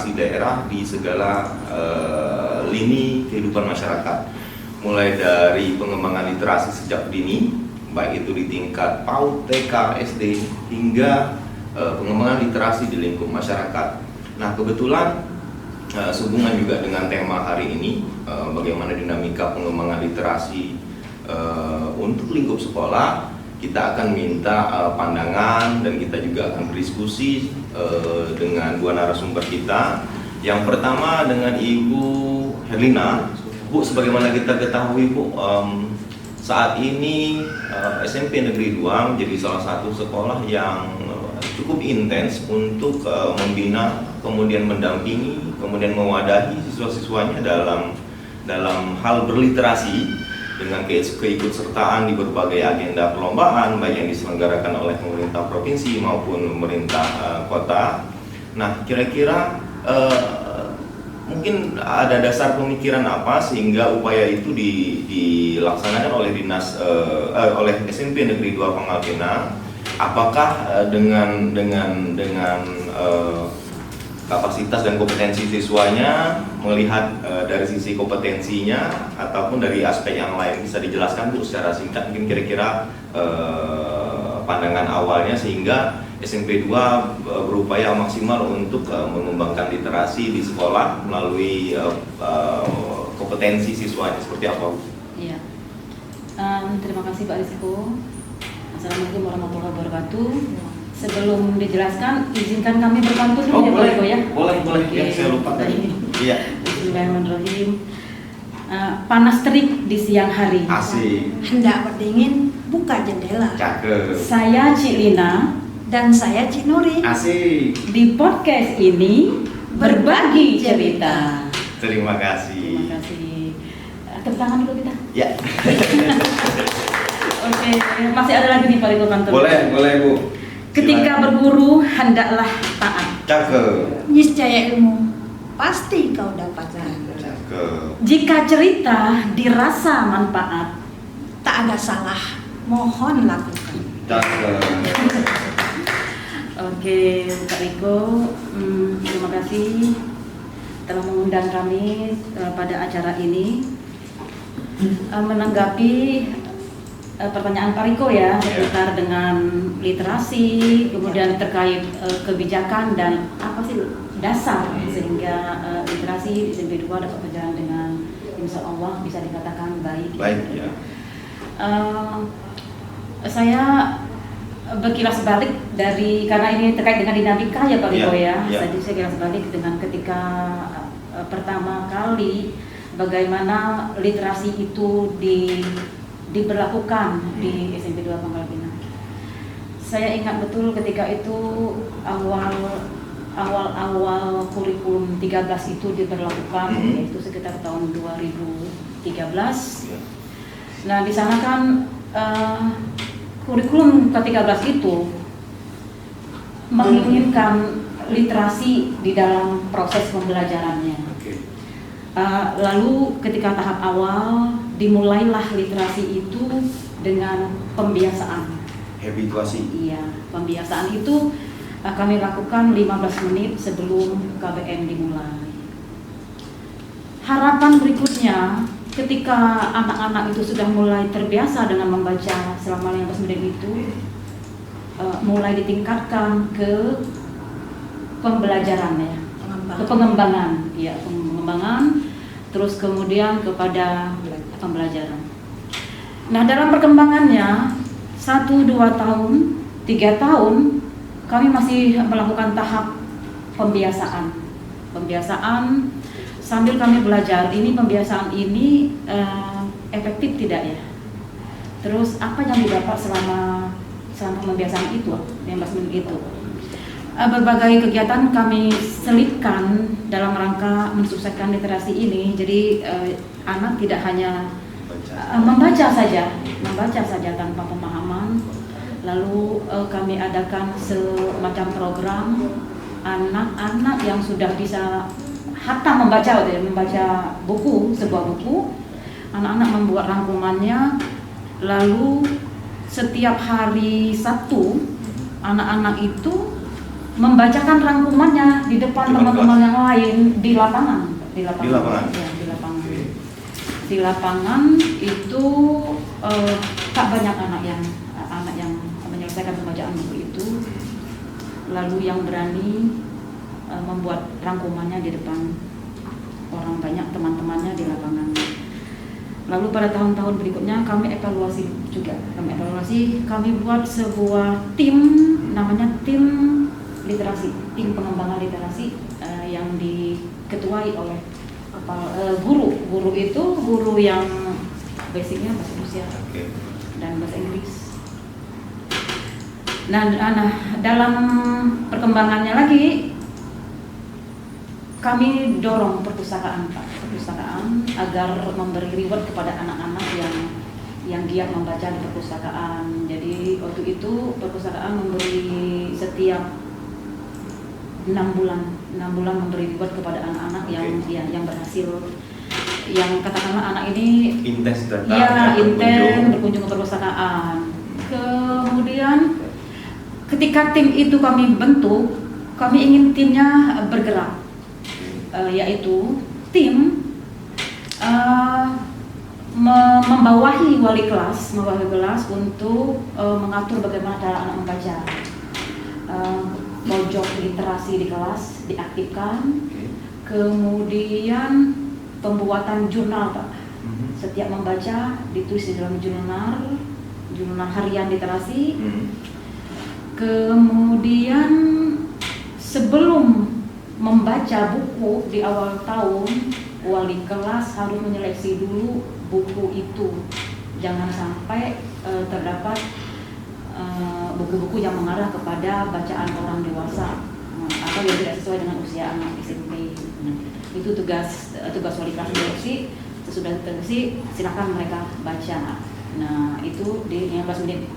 literasi daerah di segala lini kehidupan masyarakat, mulai dari pengembangan literasi sejak dini, baik itu di tingkat PAUD, TK, SD, hingga pengembangan literasi di lingkup masyarakat. Nah, kebetulan sehubungan juga dengan tema hari ini, bagaimana dinamika pengembangan literasi untuk lingkup sekolah, kita akan minta pandangan dan kita juga akan berdiskusi dengan dua narasumber kita. Yang pertama dengan Ibu Herlina. Bu, sebagaimana kita ketahui Bu, saat ini SMP Negeri 2 menjadi salah satu sekolah yang cukup intens untuk membina, kemudian mendampingi, kemudian mewadahi siswa-siswanya dalam hal berliterasi dengan keikutsertaan di berbagai agenda perlombaan, baik yang diselenggarakan oleh pemerintah provinsi maupun pemerintah kota. Nah, kira-kira mungkin ada dasar pemikiran apa sehingga upaya itu dilaksanakan oleh oleh SMP Negeri 2 Pangkal Pinang? Apakah dengan kapasitas dan kompetensi siswanya, melihat dari sisi kompetensinya ataupun dari aspek yang lain? Bisa dijelaskan Bu secara singkat mungkin kira-kira pandangan awalnya sehingga SMP 2 berupaya maksimal untuk mengembangkan literasi di sekolah melalui kompetensi siswanya seperti apa Bu? Iya. Terima kasih Pak Rizko. Assalamualaikum warahmatullahi wabarakatuh. Sebelum dijelaskan, izinkan kami berpantun dulu boleh, Pak Rizko ya. Boleh. Ya, saya lupa tadi. Iya. Bismillahirrahmanirrahim. Panas terik di siang hari. Asik. Hendak berdingin, buka jendela. Cakep. Saya Cik Lina. Dan saya Cik Nuri. Asik. Di podcast ini berbagi cerita. Terima kasih. Terima kasih. Tepuk tangan dulu kita. Ya. Oke, masih ada lagi nih Pak Rizko pantun. Boleh Bu. Ketika berguru hendaklah taat. Cakep. Niscaya ilmu pasti kau dapatkan. Cakep. Jika cerita dirasa manfaat, Tak ada salah, mohon lakukan. Cakep. Oke, Pak Riko, terima kasih telah mengundang kami pada acara ini. Menanggapi pertanyaan Pak Riko ya seputar dengan literasi, kemudian terkait kebijakan dan apa sih dasar sehingga literasi di SMP 2 dapat berjalan dengan insya Allah bisa dikatakan baik. Baik ya. Saya berkilas balik dari, karena ini terkait dengan dinamika ya Pak Riko ya. Jadi saya kilas balik dengan ketika pertama kali bagaimana literasi itu diberlakukan di SMP 2 Pangkal Pinang. Saya ingat betul ketika itu awal kurikulum 13 itu diberlakukan, yaitu sekitar tahun 2013. Nah, di sana kan kurikulum ke-13 itu menginginkan literasi di dalam proses pembelajarannya. Lalu ketika tahap awal dimulailah literasi itu dengan pembiasaan. Habituasi. Iya, pembiasaan itu kami lakukan 15 menit sebelum KBM dimulai. Harapan berikutnya ketika anak-anak itu sudah mulai terbiasa dengan membaca selama 15 menit itu, mulai ditingkatkan ke pembelajaran ya, ke pengembangan, ya pengembangan, terus kemudian kepada pembelajaran. Nah, dalam perkembangannya 1, 2 tahun, 3 tahun kami masih melakukan tahap pembiasaan sambil kami belajar ini pembiasaan ini efektif tidak ya, terus apa yang didapat selama pembiasaan itu 15 menit itu. Berbagai kegiatan kami selipkan dalam rangka mensukseskan literasi ini. Jadi anak tidak hanya membaca saja tanpa pemahaman. Lalu kami adakan semacam program anak-anak yang sudah bisa hatam membaca buku, sebuah buku. Anak-anak membuat rangkumannya. Lalu setiap hari Sabtu anak-anak itu membacakan rangkumannya di depan Depan teman-teman kelas. yang lain di lapangan. Di lapangan? Ya, di lapangan. Oke. Di lapangan itu tak banyak anak yang menyelesaikan pembacaan buku itu. Lalu yang berani membuat rangkumannya di depan orang banyak, teman-temannya di lapangan. Lalu pada tahun-tahun berikutnya kami evaluasi juga. Kami buat sebuah tim, namanya tim literasi, tim pengembangan literasi yang diketuai oleh guru. Guru itu guru yang basicnya bahasa Rusia Oke. dan bahasa Inggris. Nah, dalam perkembangannya lagi kami dorong perpustakaan agar memberi reward kepada anak-anak yang giat membaca di perpustakaan. Jadi waktu itu perpustakaan memberi setiap 6 bulan memberi reward kepada anak-anak yang berhasil, yang katakanlah anak ini Intens datang. ya berkunjung. berkunjung ke perpustakaan. Kemudian ketika tim itu kami bentuk, kami ingin timnya bergerak, yaitu tim membawahi wali kelas untuk mengatur bagaimana cara anak membaca. Pojok literasi di kelas diaktifkan, kemudian pembuatan jurnal, Pak. Setiap membaca ditulis di dalam jurnal harian literasi. Kemudian sebelum membaca buku di awal tahun, wali kelas harus menyeleksi dulu buku itu. Jangan sampai terdapat buku-buku yang mengarah kepada bacaan orang dewasa atau yang tidak sesuai dengan usia anak SMP. Itu tugas wali kelas seleksi. Sesudah seleksi, silakan mereka baca. Nah, itu di 15 menit.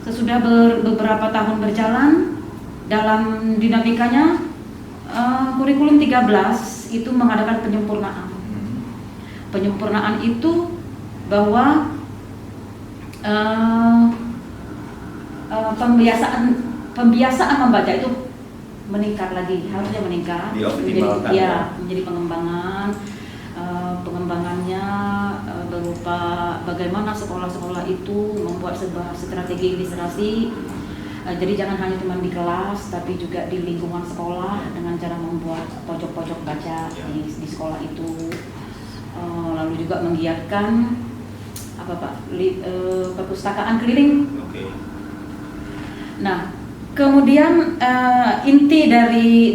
Sesudah beberapa tahun berjalan, dalam dinamikanya kurikulum 13 itu mengadakan penyempurnaan. Penyempurnaan itu bahwa pembiasaan membaca itu meningkat lagi, harusnya meningkat, menjadi pengembangannya berupa bagaimana sekolah-sekolah itu membuat sebuah strategi literasi. Jadi jangan hanya cuma di kelas, tapi juga di lingkungan sekolah dengan cara membuat pojok-pojok baca di sekolah itu. Lalu juga menggiatkan perpustakaan keliling. Nah, kemudian inti dari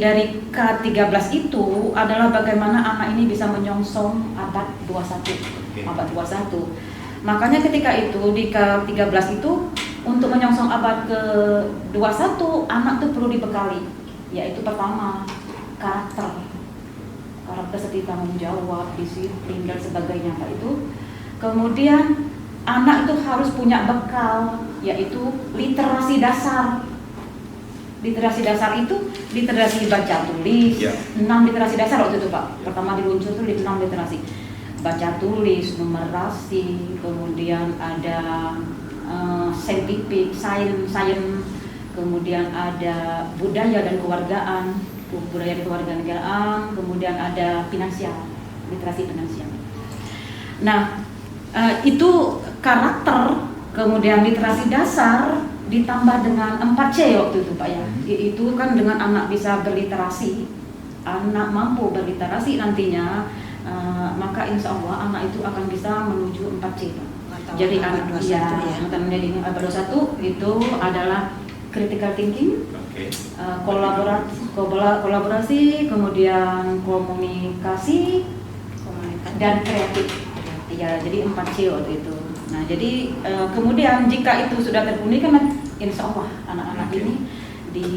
K13 itu adalah bagaimana anak ini bisa menyongsong abad 21. Abad 21. Makanya ketika itu di K13 itu untuk menyongsong abad ke-21 anak itu perlu dibekali, yaitu pertama karakter seperti tanggung jawab, disiplin dan sebagainya Pak itu. Kemudian anak itu harus punya bekal, yaitu literasi dasar. Literasi dasar itu literasi baca tulis, 6 literasi dasar waktu itu Pak. Pertama diluncur itu 6 literasi. Baca tulis, numerasi, kemudian ada scientific, science, kemudian ada budaya dan kewargaan, kemudian ada finansial, literasi finansial. Nah, itu karakter, kemudian literasi dasar ditambah dengan 4C waktu itu Pak ya. Itu kan dengan anak bisa berliterasi, anak mampu berliterasi nantinya, maka insya Allah anak itu akan bisa menuju 4C Pak. Jadi anak menjadi abad 21 itu adalah critical thinking, kolaborasi, kemudian komunikasi dan kreatif. Ya, jadi 4C waktu itu. Nah, jadi kemudian jika itu sudah terpenuhi kan insya Allah anak-anak ini di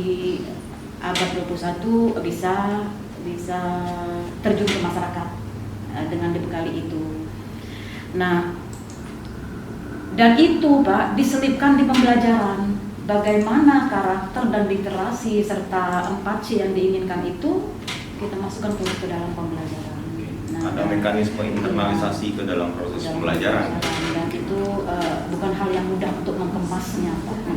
abad 21 bisa terjun ke masyarakat dengan dibekali itu. Nah, dan itu Pak diselipkan di pembelajaran bagaimana karakter dan literasi serta 4C yang diinginkan itu kita masukkan ke dalam pembelajaran. Ada mekanisme internalisasi ke dalam proses pembelajaran. Dan kita itu bukan hal yang mudah untuk mengemasnya, Pak,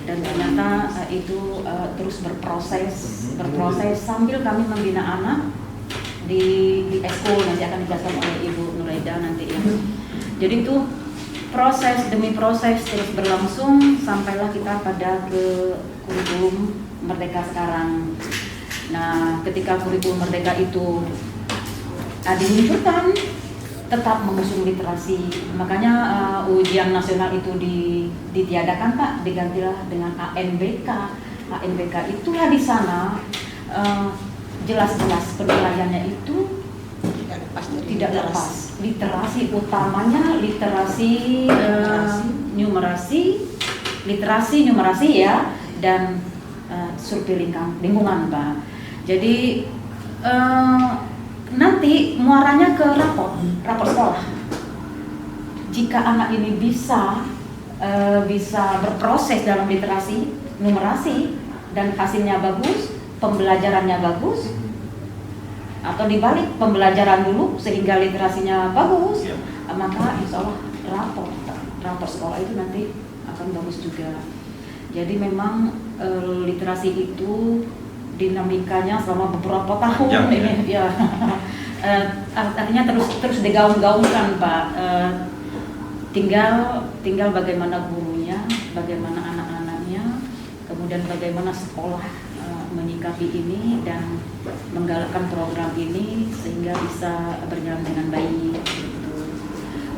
dan ternyata itu terus berproses sambil kami membina anak di ekskul, nanti akan dijelaskan oleh Ibu Nuraida nanti ya. Jadi itu proses demi proses terus berlangsung sampailah kita pada ke kurikulum Merdeka sekarang. Nah, ketika kurikulum Merdeka itu diluncurkan, tetap mengusung literasi. Makanya ujian nasional itu ditiadakan, Pak, digantilah dengan ANBK. ANBK itulah di sana jelas-jelas penilaiannya itu tidak lepas literasi, utamanya literasi numerasi ya, dan survei lingkungan, Pak. Jadi nanti muaranya ke rapor sekolah. Jika anak ini bisa berproses dalam literasi, numerasi, dan hasilnya bagus, pembelajarannya bagus, atau dibalik pembelajaran dulu sehingga literasinya bagus, maka insya Allah rapor sekolah itu nanti akan bagus juga. Jadi memang literasi itu dinamikanya selama beberapa tahun ini ya. Artinya terus digaung-gaungkan, Pak. Tinggal bagaimana gurunya, bagaimana anak-anaknya, kemudian bagaimana sekolah menyikapi ini dan menggalakkan program ini sehingga bisa berjalan dengan baik. Gitu.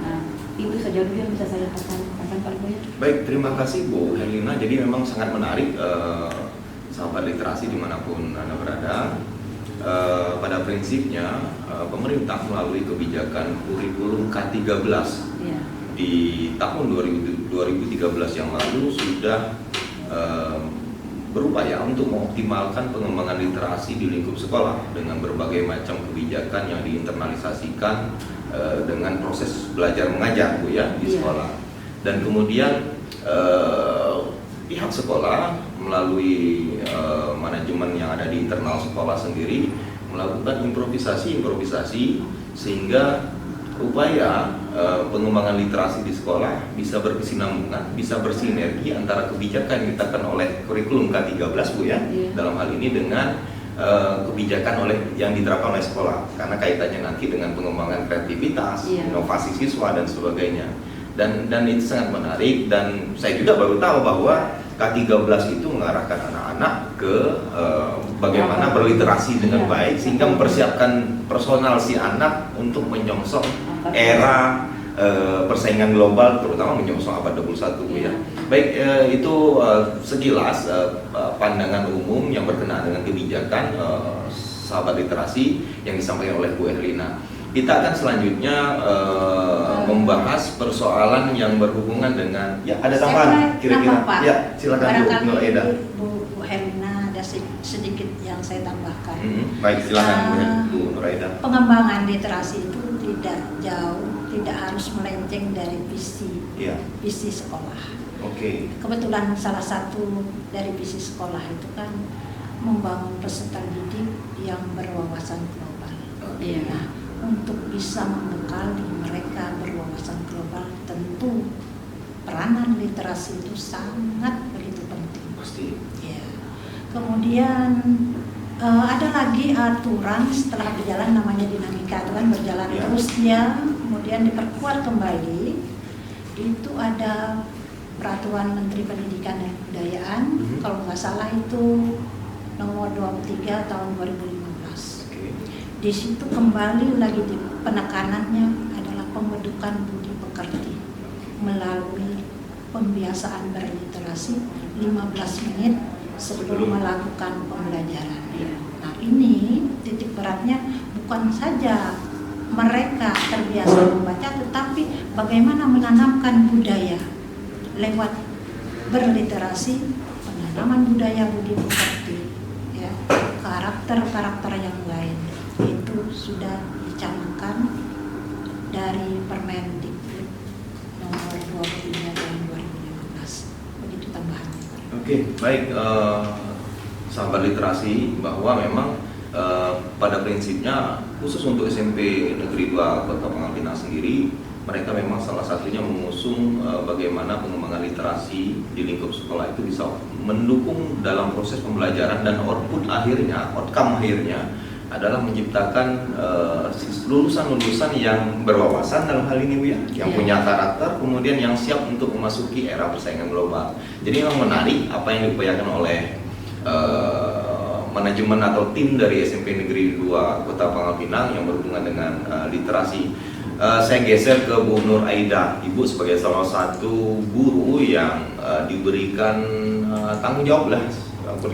Nah, itu saja dulu yang bisa saya sampaikan, Pak Ibu. Baik, terima kasih Bu Herlina. Jadi memang sangat menarik, sahabat literasi dimanapun Anda berada. Pada prinsipnya pemerintah melalui kebijakan kurikulum K13 di tahun 2013 yang lalu sudah berupaya untuk mengoptimalkan pengembangan literasi di lingkup sekolah dengan berbagai macam kebijakan yang diinternalisasikan dengan proses belajar mengajar, Bu, ya, di sekolah. Dan kemudian pihak sekolah melalui manajemen yang ada di internal sekolah sendiri melakukan improvisasi sehingga upaya pengembangan literasi di sekolah bisa berkesinambungan, bisa bersinergi antara kebijakan yang ditetapkan oleh kurikulum K13, Bu, ya, dalam hal ini dengan kebijakan yang diterapkan oleh sekolah, karena kaitannya nanti dengan pengembangan kreativitas, inovasi siswa dan sebagainya. Dan itu sangat menarik, dan saya juga baru tahu bahwa K13 itu mengarahkan anak-anak ke bagaimana berliterasi dengan baik sehingga mempersiapkan personal si anak untuk menyongsong era persaingan global, terutama menyongsong abad 21, Bu, ya. Baik, itu sekilas pandangan umum yang berkenaan dengan kebijakan sahabat literasi yang disampaikan oleh Bu Herlina. Kita akan selanjutnya membahas persoalan yang berhubungan dengan, ya, ada tambahan kira-kira. Ya, silakan Bu Nuraida. Bu Herlina ada sedikit yang saya tambahkan. Baik, silakan Bu Nuraida. Pengembangan literasi itu tidak harus melenceng dari visi sekolah. Oke. Kebetulan salah satu dari visi sekolah itu kan membangun peserta didik yang berwawasan global. Nah, untuk bisa membekali mereka berwawasan global, tentu peranan literasi itu sangat begitu penting. Pasti. Ya. Kemudian ada lagi aturan setelah berjalan, namanya dinamika, itu kan berjalan terus dia, kemudian diperkuat kembali. Itu ada peraturan Menteri Pendidikan dan Kebudayaan, kalau nggak salah itu nomor 23 tahun 2015. Di situ kembali lagi penekanannya adalah pembentukan budi pekerti melalui pembiasaan berliterasi 15 menit sebelum melakukan pembelajaran. Nah, ini titik beratnya bukan saja mereka terbiasa membaca, tetapi bagaimana menanamkan budaya lewat berliterasi, penanaman budaya budi pekerti, ya, karakter-karakter yang lain. Itu sudah dicanangkan dari Permendikbud nomor 23 tahun 2015. Begitu tambahannya. Oke, baik, sahabat literasi, bahwa memang pada prinsipnya khusus untuk SMP Negeri 2 Kota Pangkal Pinang sendiri mereka memang salah satunya mengusung bagaimana pengembangan literasi di lingkup sekolah itu bisa mendukung dalam proses pembelajaran, dan outcome akhirnya adalah menciptakan lulusan-lulusan yang berwawasan dalam hal ini Bu ya, yang punya karakter, kemudian yang siap untuk memasuki era persaingan global. Jadi memang menarik apa yang diupayakan oleh manajemen atau tim dari SMP Negeri 2 Kota Pangkal Pinang yang berhubungan dengan literasi. Saya geser ke Bu Nur Aida, Ibu sebagai salah satu guru yang diberikan tanggung jawab lah,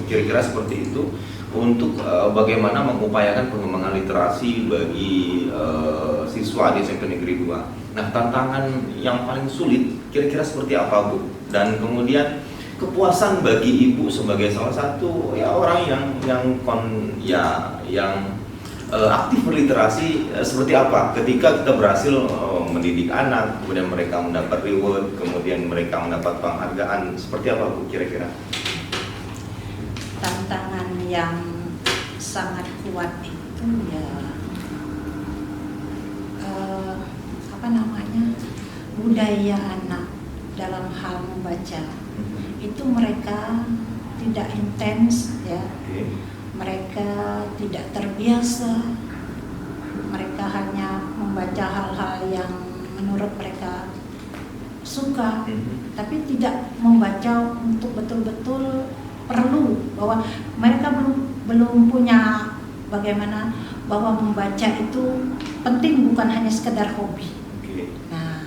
kira-kira seperti itu, untuk bagaimana mengupayakan pengembangan literasi bagi siswa di SMP Negeri 2. Nah, tantangan yang paling sulit kira-kira seperti apa Bu? Dan kemudian kepuasan bagi Ibu sebagai salah satu ya orang yang aktif berliterasi seperti apa ketika kita berhasil mendidik anak, kemudian mereka mendapat reward, kemudian mereka mendapat penghargaan, seperti apa Bu kira-kira? Tantangan yang sangat kuat itu ya budaya anak dalam hal membaca itu mereka tidak intens ya. Mereka tidak terbiasa, mereka hanya membaca hal-hal yang menurut mereka suka, tapi tidak membaca untuk betul-betul perlu, bahwa mereka belum punya bagaimana bahwa membaca itu penting, bukan hanya sekedar hobi. Nah,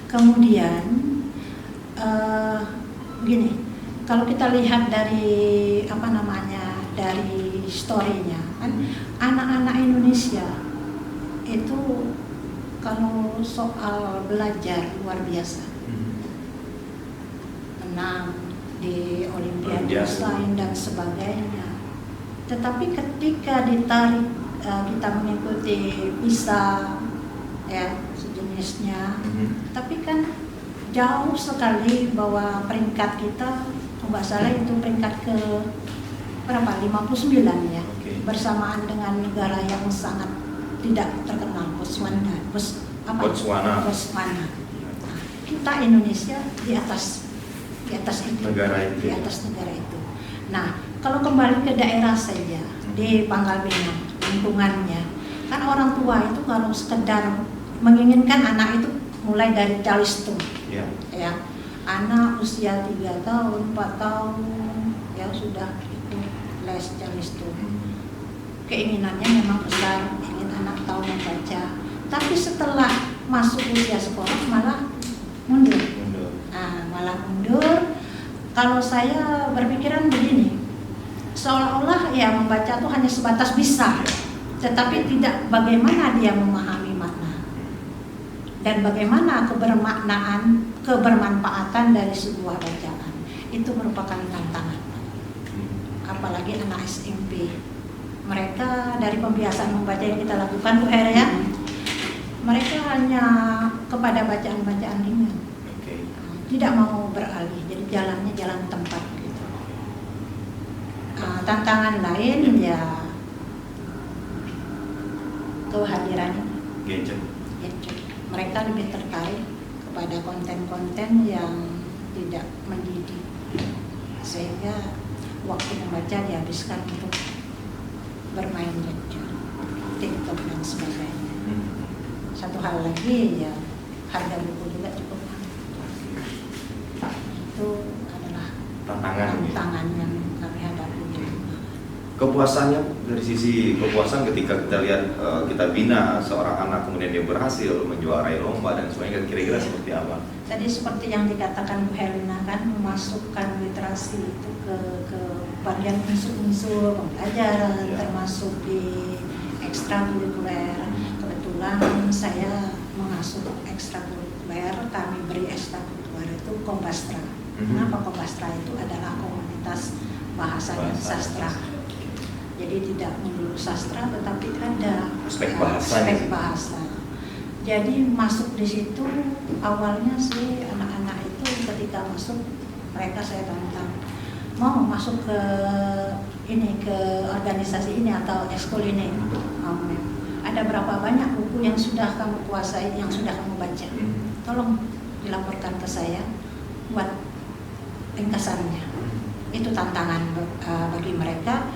kemudian begini, kalau kita lihat dari dari historinya, kan anak-anak Indonesia itu kalau soal belajar luar biasa, menang di Olimpiade sains dan sebagainya. Tetapi ketika ditarik kita mengikuti PISA ya sejenisnya, tapi kan jauh sekali bahwa peringkat kita, nggak salah itu peringkat ke berapa, 59 ya, bersamaan dengan negara yang sangat tidak terkenal, Botswana. Nah, kita Indonesia di atas itu, negara itu. Di atas negara itu. Nah, kalau kembali ke daerah saja di Pangkal Pinang, lingkungannya, kan orang tua itu kalau sekedar menginginkan anak itu mulai dari calistung, ya, anak usia 3 tahun, 4 tahun, ya sudah itu les calistung. Keinginannya memang besar, ingin anak tahu membaca. Tapi setelah masuk usia sekolah malah mundur. Malah mundur. Kalau saya berpikiran begini, seolah-olah ya membaca itu hanya sebatas bisa, tetapi tidak bagaimana dia memahami makna dan bagaimana kebermanfaatan dari sebuah bacaan. Itu merupakan tantangan. Apalagi anak SMP, mereka dari pembiasaan membaca yang kita lakukan Bu Her ya, mereka hanya kepada bacaan-bacaan ringan, tidak mau beralih, jadi jalannya jalan tempat gitu. Tantangan lain ya kehadiran gadget. Mereka lebih tertarik kepada konten-konten yang tidak mendidik, sehingga waktu membaca dihabiskan untuk bermain gadget, TikTok dan sebagainya. Satu hal lagi ya, harga buku juga cukup mahal. Itu adalah tantangan yang kami hadapi. Kepuasannya, dari sisi kepuasan ketika kita lihat kita bina seorang anak kemudian dia berhasil menjuarai lomba dan sebagainya, kira-kira seperti apa? Tadi seperti yang dikatakan Bu Herlina kan, memasukkan literasi itu ke bagian unsur-unsur pembelajaran, termasuk di ekstrakurikuler. Kebetulan saya mengasuh ekstrakurikuler, kami beri ekstrakurikuler itu Kompastra. Kenapa Kompastra? Itu adalah komunitas bahasa dan sastra. Jadi tidak melulu sastra, tetapi ada aspek bahasa. Jadi masuk di situ awalnya sih anak-anak itu ketika masuk, mereka saya tantang mau masuk ke organisasi ini atau ekskul ini. ada berapa banyak buku yang sudah kamu kuasai, yang sudah kamu baca. Tolong dilaporkan ke saya buat ringkasannya. Itu tantangan bagi mereka.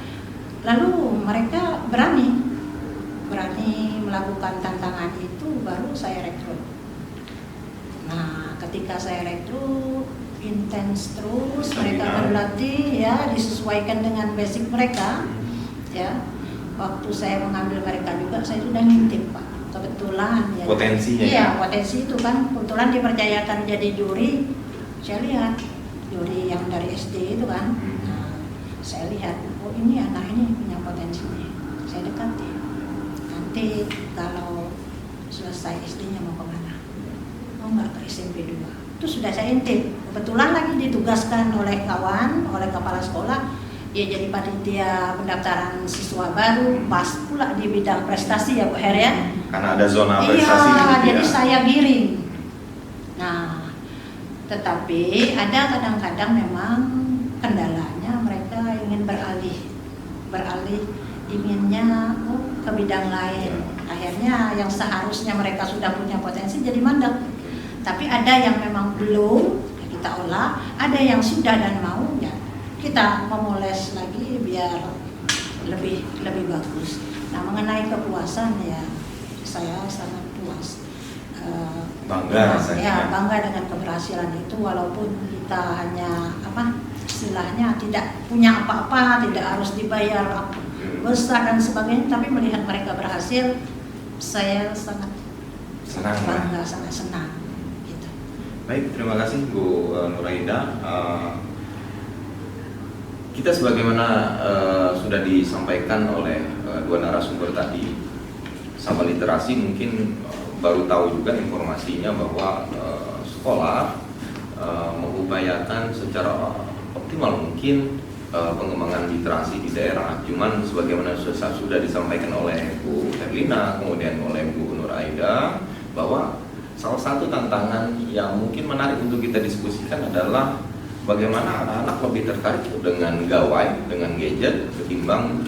Lalu mereka berani melakukan tantangan itu, baru saya rekrut. Nah, ketika saya rekrut, intens terus, mereka berlatih ya, disesuaikan dengan basic mereka ya. Waktu saya mengambil mereka juga, saya sudah ngintip Pak, kebetulan ya, potensinya iya, potensi itu kan kebetulan dipercayakan jadi juri. Saya lihat juri yang dari SD itu kan, nah, saya lihat, oh ini anak ini punya potensi nih, saya dekati. Nanti kalau selesai SD-nya mau kemana? Mau nggak ke SMP 2? Itu sudah saya intip. Kebetulan lagi ditugaskan oleh kawan, oleh kepala sekolah, ya jadi panitia pendaftaran siswa baru, pas pula di bidang prestasi ya Bu Her ya. Karena ada zona prestasi. Iya, gitu jadi ya. saya giring. Nah, tetapi ada kadang-kadang memang kendalanya mereka ingin beralih inginnya ke bidang lain. Akhirnya yang seharusnya mereka sudah punya potensi jadi mandek. Tapi ada yang memang belum, ya kita olah. Ada yang sudah dan mau, ya kita memoles lagi biar lebih bagus. Nah, mengenai kepuasan ya, saya sangat puas. Bangga rasanya. Ya, bangga dengan keberhasilan itu, walaupun kita hanya istilahnya tidak punya apa-apa, tidak harus dibayar besar dan sebagainya, tapi melihat mereka berhasil, saya sangat Senang, bangga, sangat senang. Gitu. Baik, terima kasih Bu Nuraida. Kita sebagaimana sudah disampaikan oleh dua narasumber tadi, sama literasi mungkin baru tahu juga informasinya bahwa sekolah mengupayakan secara optimal mungkin pengembangan literasi di daerah. Cuman sebagaimana sudah disampaikan oleh Bu Herlina, kemudian oleh Bu Nuraida, bahwa salah satu tantangan yang mungkin menarik untuk kita diskusikan adalah bagaimana anak-anak lebih tertarik dengan gawai, dengan gadget, ketimbang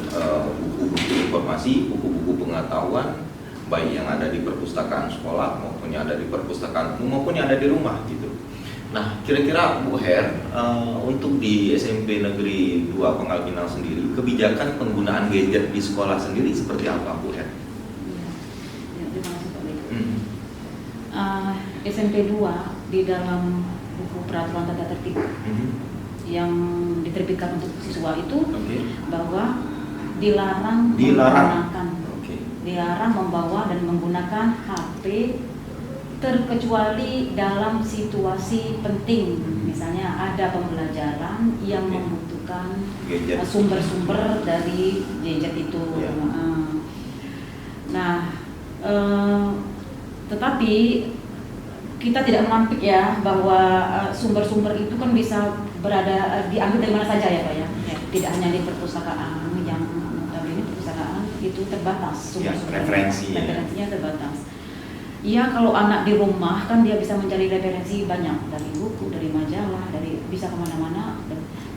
buku-buku informasi, buku-buku pengetahuan, baik yang ada di perpustakaan sekolah maupun yang ada di perpustakaan maupun yang ada di rumah gitu. Nah, kira-kira Bu Her, untuk di SMP Negeri 2 Pangkal Pinang sendiri, kebijakan penggunaan gadget di sekolah sendiri seperti apa Bu Her? Ya, terima kasih Pak Bek. SMP 2 di dalam buku peraturan tata tertib yang diterbitkan untuk siswa itu bahwa dilarang membawa dan menggunakan HP terkecuali dalam situasi penting, misalnya ada pembelajaran yang membutuhkan sumber-sumber dari gadget itu. Nah, tetapi kita tidak menampik ya bahwa sumber-sumber itu kan bisa diambil dari mana saja ya Pak ya. Tidak hanya di perpustakaan, yang ini perpustakaan itu terbatas, referensinya terbatas. Ya, kalau anak di rumah kan dia bisa mencari referensi banyak dari buku, dari majalah, bisa kemana-mana.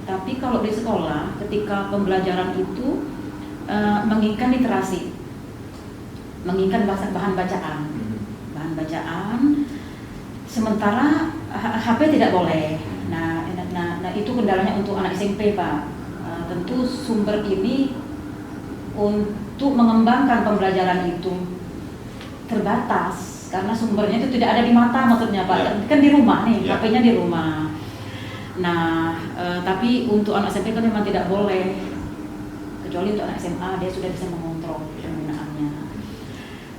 Tapi kalau di sekolah, ketika pembelajaran itu menginginkan literasi, menginginkan bahan bacaan, sementara HP tidak boleh. Nah itu kendalanya untuk anak SMP Pak. Tentu sumber ini untuk mengembangkan pembelajaran itu terbatas. Karena sumbernya itu tidak ada di mata maksudnya Pak, kan di rumah nih, HP-nya di rumah. Nah, tapi untuk anak SMP kan memang tidak boleh, kecuali untuk anak SMA dia sudah bisa mengontrol penggunaannya.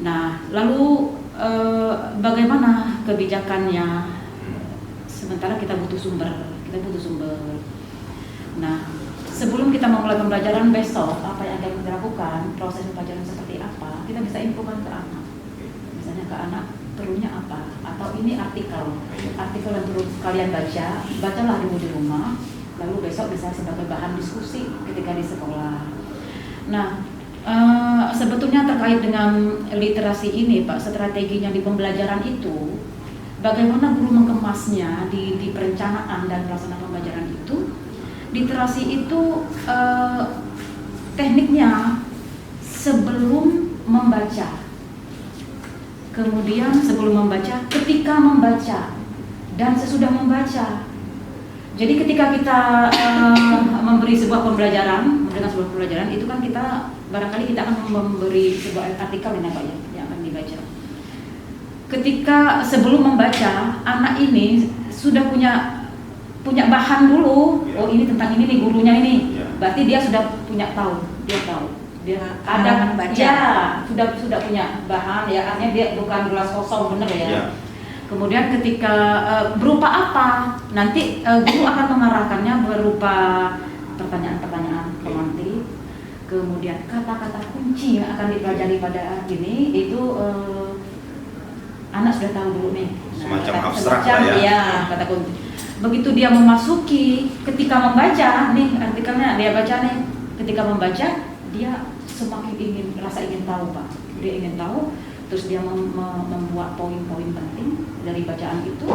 Nah, lalu bagaimana kebijakannya? Sementara kita butuh sumber. Nah, sebelum kita memulai pembelajaran besok, apa yang akan kita lakukan, proses pembelajaran seperti apa, kita bisa infokan ke anak. Ke anak perlunya apa, atau ini artikel yang perlu kalian bacalah dulu di rumah, lalu besok bisa sebagai bahan diskusi ketika di sekolah. Nah, sebetulnya terkait dengan literasi ini Pak, strateginya di pembelajaran itu, bagaimana guru mengemasnya di perencanaan dan pelaksanaan pembelajaran itu. Literasi itu tekniknya sebelum membaca. Kemudian sebelum membaca, ketika membaca, dan sesudah membaca. Jadi ketika kita memberi sebuah pembelajaran, dengan sebuah pembelajaran itu kan kita barangkali kita akan memberi sebuah artikel ini Pak ya, yang akan dibaca. Ketika sebelum membaca, anak ini sudah punya bahan dulu. Oh ini tentang ini nih gurunya ini. Berarti dia sudah punya tahu, dia ada membaca. Ya, sudah punya bahan ya, artinya dia bukan gelas kosong bener ya. Kemudian ketika berupa apa, nanti guru akan mengarahkannya berupa pertanyaan-pertanyaan romantis. Kemudian kata-kata kunci yang akan dipelajari pada ini itu anak sudah tahu dulu nih. Semacam abstrak lah ya. Ya, kata kunci. Begitu dia memasuki, ketika membaca nih artikelnya dia baca nih, ketika membaca dia semakin rasa ingin tahu Pak. Dia ingin tahu, terus dia membuat poin-poin penting dari bacaan itu,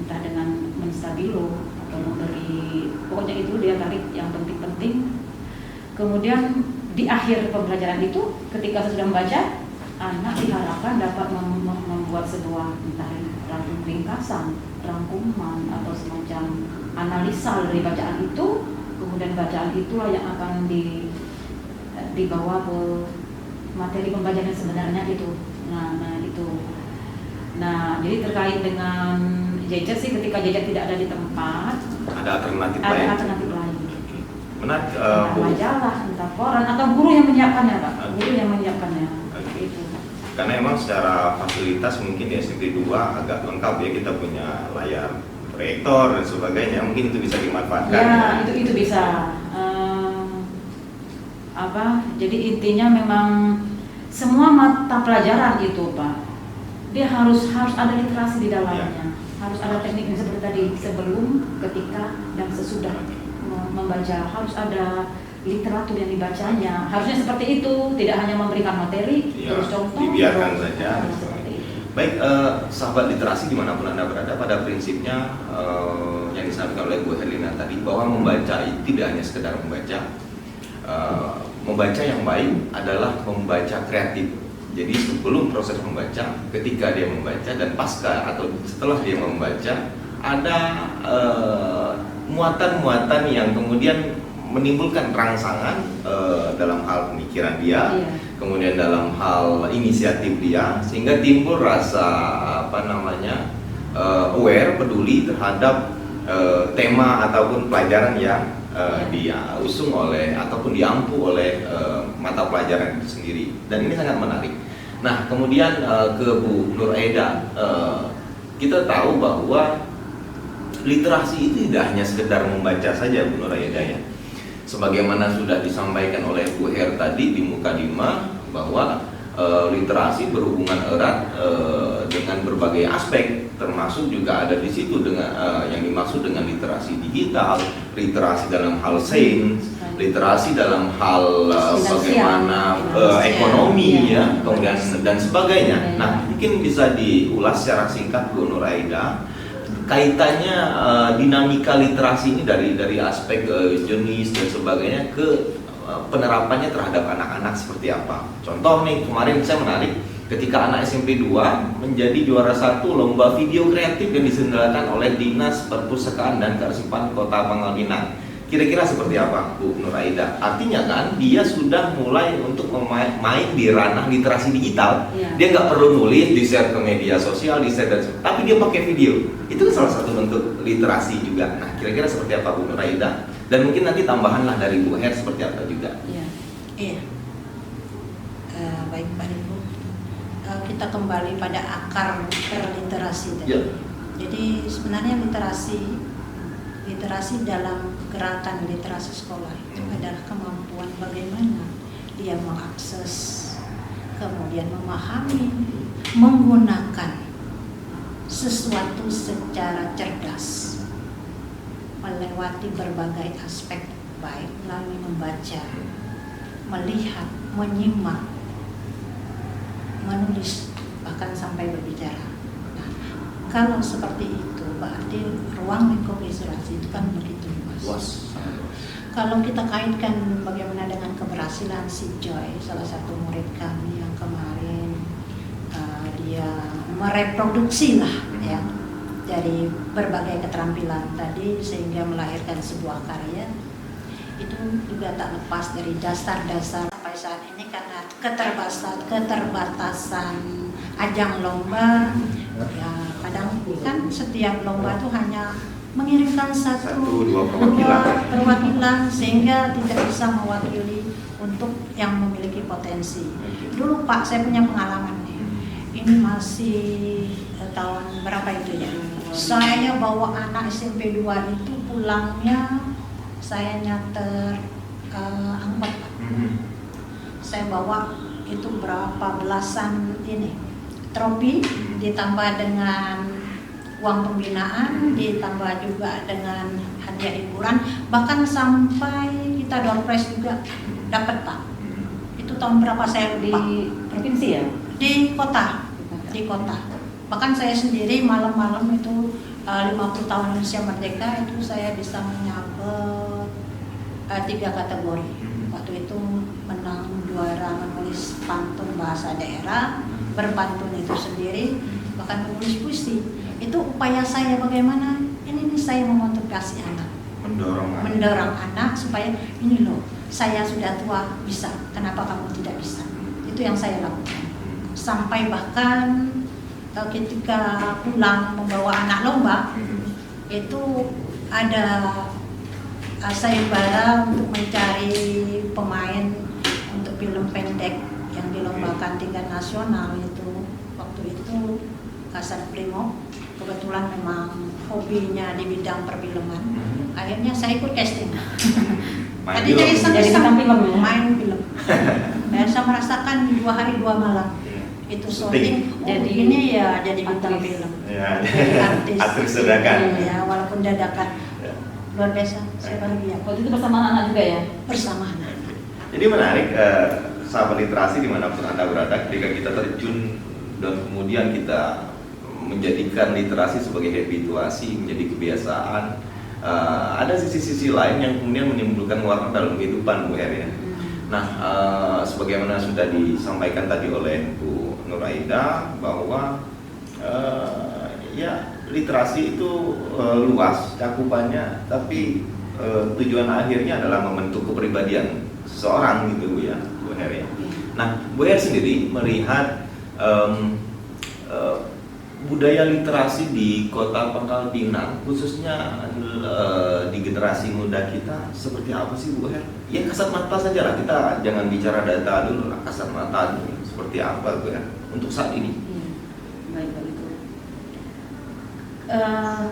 entah dengan menstabilo atau memberi, pokoknya itu dia tarik yang penting-penting. Kemudian di akhir pembelajaran itu, ketika sudah membaca, anak diharapkan dapat membuat sebuah entah ringkasan, rangkuman atau semacam analisa dari bacaan itu. Kemudian bacaan itulah yang akan dibawa ke materi pembelajaran yang sebenarnya itu. Nah, jadi terkait dengan Jejet sih, ketika Jejet tidak ada di tempat, ada alternatif ada lain. alternatif lain. Menarik, Entah Bu. majalah, entah koran, atau guru yang menyiapkannya Pak. Guru yang menyiapkannya. Oke. Itu. Karena emang secara fasilitas mungkin di SMP 2 agak lengkap ya, kita punya layar proyektor dan sebagainya, mungkin itu bisa dimanfaatkan. Ya, itu bisa. Jadi intinya memang semua mata pelajaran itu Pak, dia harus ada literasi di dalamnya, harus ada tekniknya seperti tadi, sebelum, ketika, dan sesudah membaca, harus ada literatur yang dibacanya, harusnya seperti itu, tidak hanya memberikan materi, terus contoh, dibiarkan saja. Seperti itu. Baik, sahabat literasi dimanapun Anda berada, pada prinsipnya yang disampaikan oleh Bu Herlina tadi, bahwa membaca itu tidak hanya sekedar membaca. Membaca yang baik adalah membaca kreatif. Jadi sebelum proses membaca, ketika dia membaca, dan pasca atau setelah dia membaca, ada muatan-muatan yang kemudian menimbulkan rangsangan dalam hal pemikiran dia, kemudian dalam hal inisiatif dia, sehingga timbul rasa aware, peduli terhadap tema ataupun pelajaran yang dia usung oleh ataupun diampu oleh mata pelajaran itu sendiri. Dan ini sangat menarik. Nah, kemudian ke Bu Nur Aida, kita tahu bahwa literasi itu tidak hanya sekedar membaca saja, Bu Nur Aida ya. Sebagaimana sudah disampaikan oleh Bu Her tadi di Mukadimah, bahwa literasi berhubungan erat dengan berbagai aspek, termasuk juga ada di situ dengan yang dimaksud dengan literasi digital, literasi dalam hal sains, literasi dalam hal bagaimana ekonomi ya, kemudian dan sebagainya. Nah, mungkin bisa diulas secara singkat Bu Nur Aida, kaitannya dinamika literasi ini dari aspek jenis dan sebagainya ke penerapannya terhadap anak-anak seperti apa. Contoh nih, kemarin saya menarik ketika anak SMP 2 menjadi juara 1 lomba video kreatif yang diselenggarakan oleh Dinas Perpustakaan dan Kearsipan Kota Pangkal Pinang. Kira-kira seperti apa, Bu Nur Aida? Artinya kan dia sudah mulai untuk main di ranah literasi digital. Dia nggak perlu nulis, di-share ke media sosial, tapi dia pakai video. Itu kan salah satu bentuk literasi juga. Nah, kira-kira seperti apa, Bu Nur Aida? Dan mungkin nanti tambahanlah dari Bu Her seperti apa juga. Iya. Baik Pak Ibu. Kita kembali pada akar berliterasi tadi. Jadi sebenarnya literasi dalam gerakan literasi sekolah itu adalah kemampuan bagaimana dia mengakses, kemudian memahami, menggunakan sesuatu secara cerdas melewati berbagai aspek, baik melalui membaca, melihat, menyimak, menulis, bahkan sampai berbicara. Nah, kalau seperti itu berarti ruang lingkup literasi itu kan begitu luas. Kalau kita kaitkan bagaimana dengan keberhasilan si Joy, salah satu murid kami yang kemarin dia mereproduksi lah ya dari berbagai keterampilan tadi sehingga melahirkan sebuah karya, itu juga tak lepas dari dasar-dasar sampai saat ini karena keterbatasan ajang lomba. Ya kadang kan setiap lomba itu hanya mengirimkan satu dua perwakilan sehingga tidak bisa mewakili untuk yang memiliki potensi. Dulu Pak saya punya pengalaman nih, ini masih tahun berapa itu ya, saya bawa anak SMP 2 itu pulangnya saya nyater angkot. Saya bawa itu berapa belasan ini trofi ditambah dengan uang pembinaan, ditambah juga dengan hadiah hiburan, bahkan sampai kita door prize juga dapat Pak. Itu tahun berapa saya lupa. Di provinsi ya? Di kota. Bahkan saya sendiri malam-malam itu 50 tahun Indonesia Merdeka itu saya bisa menyabet 3 kategori. Waktu itu menang juara menulis pantun bahasa daerah, berpantun itu sendiri, bahkan menulis puisi. Itu upaya saya bagaimana ini saya memotivasi anak, mendorong anak supaya ini loh saya sudah tua bisa, kenapa kamu tidak bisa? Itu yang saya lakukan. Sampai bahkan ketika pulang membawa anak lomba itu ada sayembara untuk mencari pemain untuk film pendek yang dilombakan tingkat nasional. Itu waktu itu Kasat Primo kebetulan memang hobinya di bidang perfilman. Akhirnya saya ikut casting. Tadi jadi film, main film. Saya merasakan 2 hari 2 malam itu syuting. Jadi ini ya jadi bintang film. Ya, artis dadakan. Ya, walaupun dadakan. Luar biasa, saya bahagia. Waktu itu bersama anak-anak juga ya? Bersama anak. Jadi menarik, sahabat literasi dimanapun Anda berada, ketika kita terjun dan kemudian kita menjadikan literasi sebagai habituasi, menjadi kebiasaan, ada sisi-sisi lain yang kemudian menimbulkan warna dalam kehidupan Bu Her ya. Nah, sebagaimana sudah disampaikan tadi oleh Bu Nuraida bahwa ya literasi itu luas cakupannya, tapi tujuan akhirnya adalah membentuk kepribadian seseorang gitu Bu ya, Bu Her ya. Nah, Bu Her sendiri melihat budaya literasi di Kota Pangkal Pinang, khususnya di generasi muda kita, seperti apa sih Bu Her? Ya kasat mata saja lah, kita jangan bicara data dulu lah, kasat mata dulu. Seperti apa Bu Her untuk saat ini? Baik begitu.